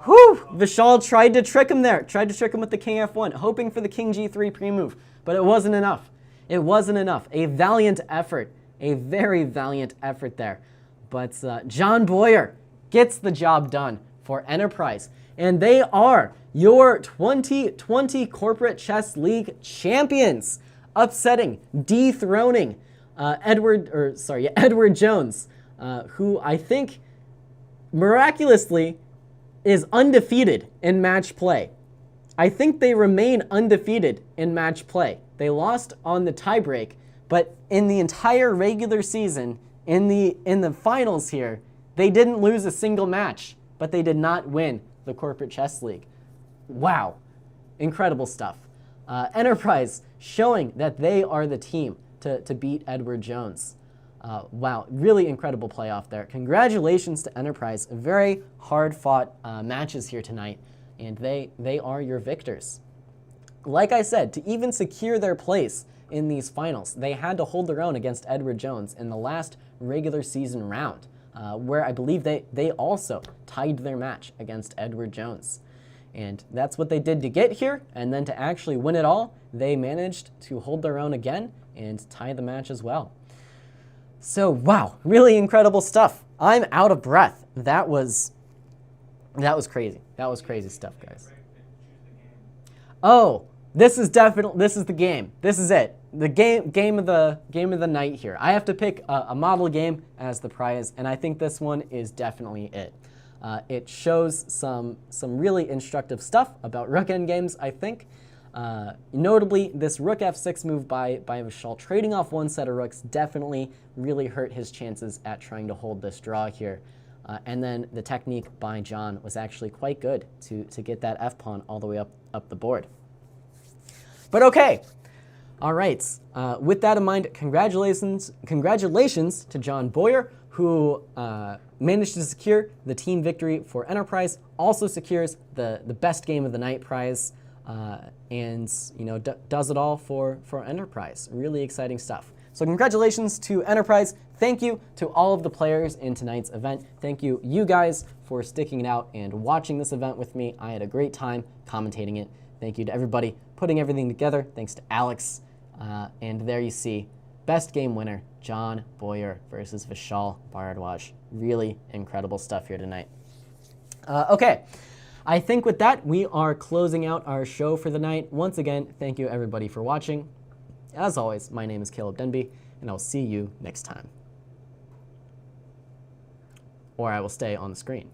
Whew! Vishal tried to trick him there. Tried to trick him with the king f1, hoping for the king g3 pre-move. But it wasn't enough. It wasn't enough. A valiant effort. A very valiant effort there. But John Boyer gets the job done for Enterprise. And they are your 2020 Corporate Chess League champions, upsetting, dethroning Edward Jones, who I think miraculously is undefeated in match play. I think they remain undefeated in match play. They lost on the tiebreak, but in the entire regular season, in the finals here, they didn't lose a single match, but they did not win the Corporate Chess League. Wow, incredible stuff. Enterprise showing that they are the team to beat Edward Jones. Wow, really incredible playoff there. Congratulations to Enterprise. Very hard-fought matches here tonight, and they are your victors. Like I said, to even secure their place in these finals, they had to hold their own against Edward Jones in the last regular season round, where I believe they also tied their match against Edward Jones. And that's what they did to get here, and then to actually win it all, they managed to hold their own again and tie the match as well. So, wow, really incredible stuff. I'm out of breath. That was crazy. That was crazy stuff, guys. Oh, this is the game. This is it. The game of the night here. I have to pick a model game as the prize, and I think this one is definitely it. It shows some really instructive stuff about rook endgames, I think. Notably, this rook f6 move by Vishal, trading off one set of rooks, definitely really hurt his chances at trying to hold this draw here. And then the technique by John was actually quite good to get that f-pawn all the way up the board. But okay, all right. With that in mind, congratulations to John Boyer, who managed to secure the team victory for Enterprise, also secures the best game of the night prize, and does it all for Enterprise. Really exciting stuff. So congratulations to Enterprise. Thank you to all of the players in tonight's event. Thank you, you guys, for sticking it out and watching this event with me. I had a great time commentating it. Thank you to everybody putting everything together. Thanks to Alex. And there you see, best game winner, John Boyer versus Vishal Bharadwaj. Really incredible stuff here tonight. Okay, I think with that, we are closing out our show for the night. Once again, thank you everybody for watching. As always, my name is Caleb Denby, and I'll see you next time. Or I will stay on the screen.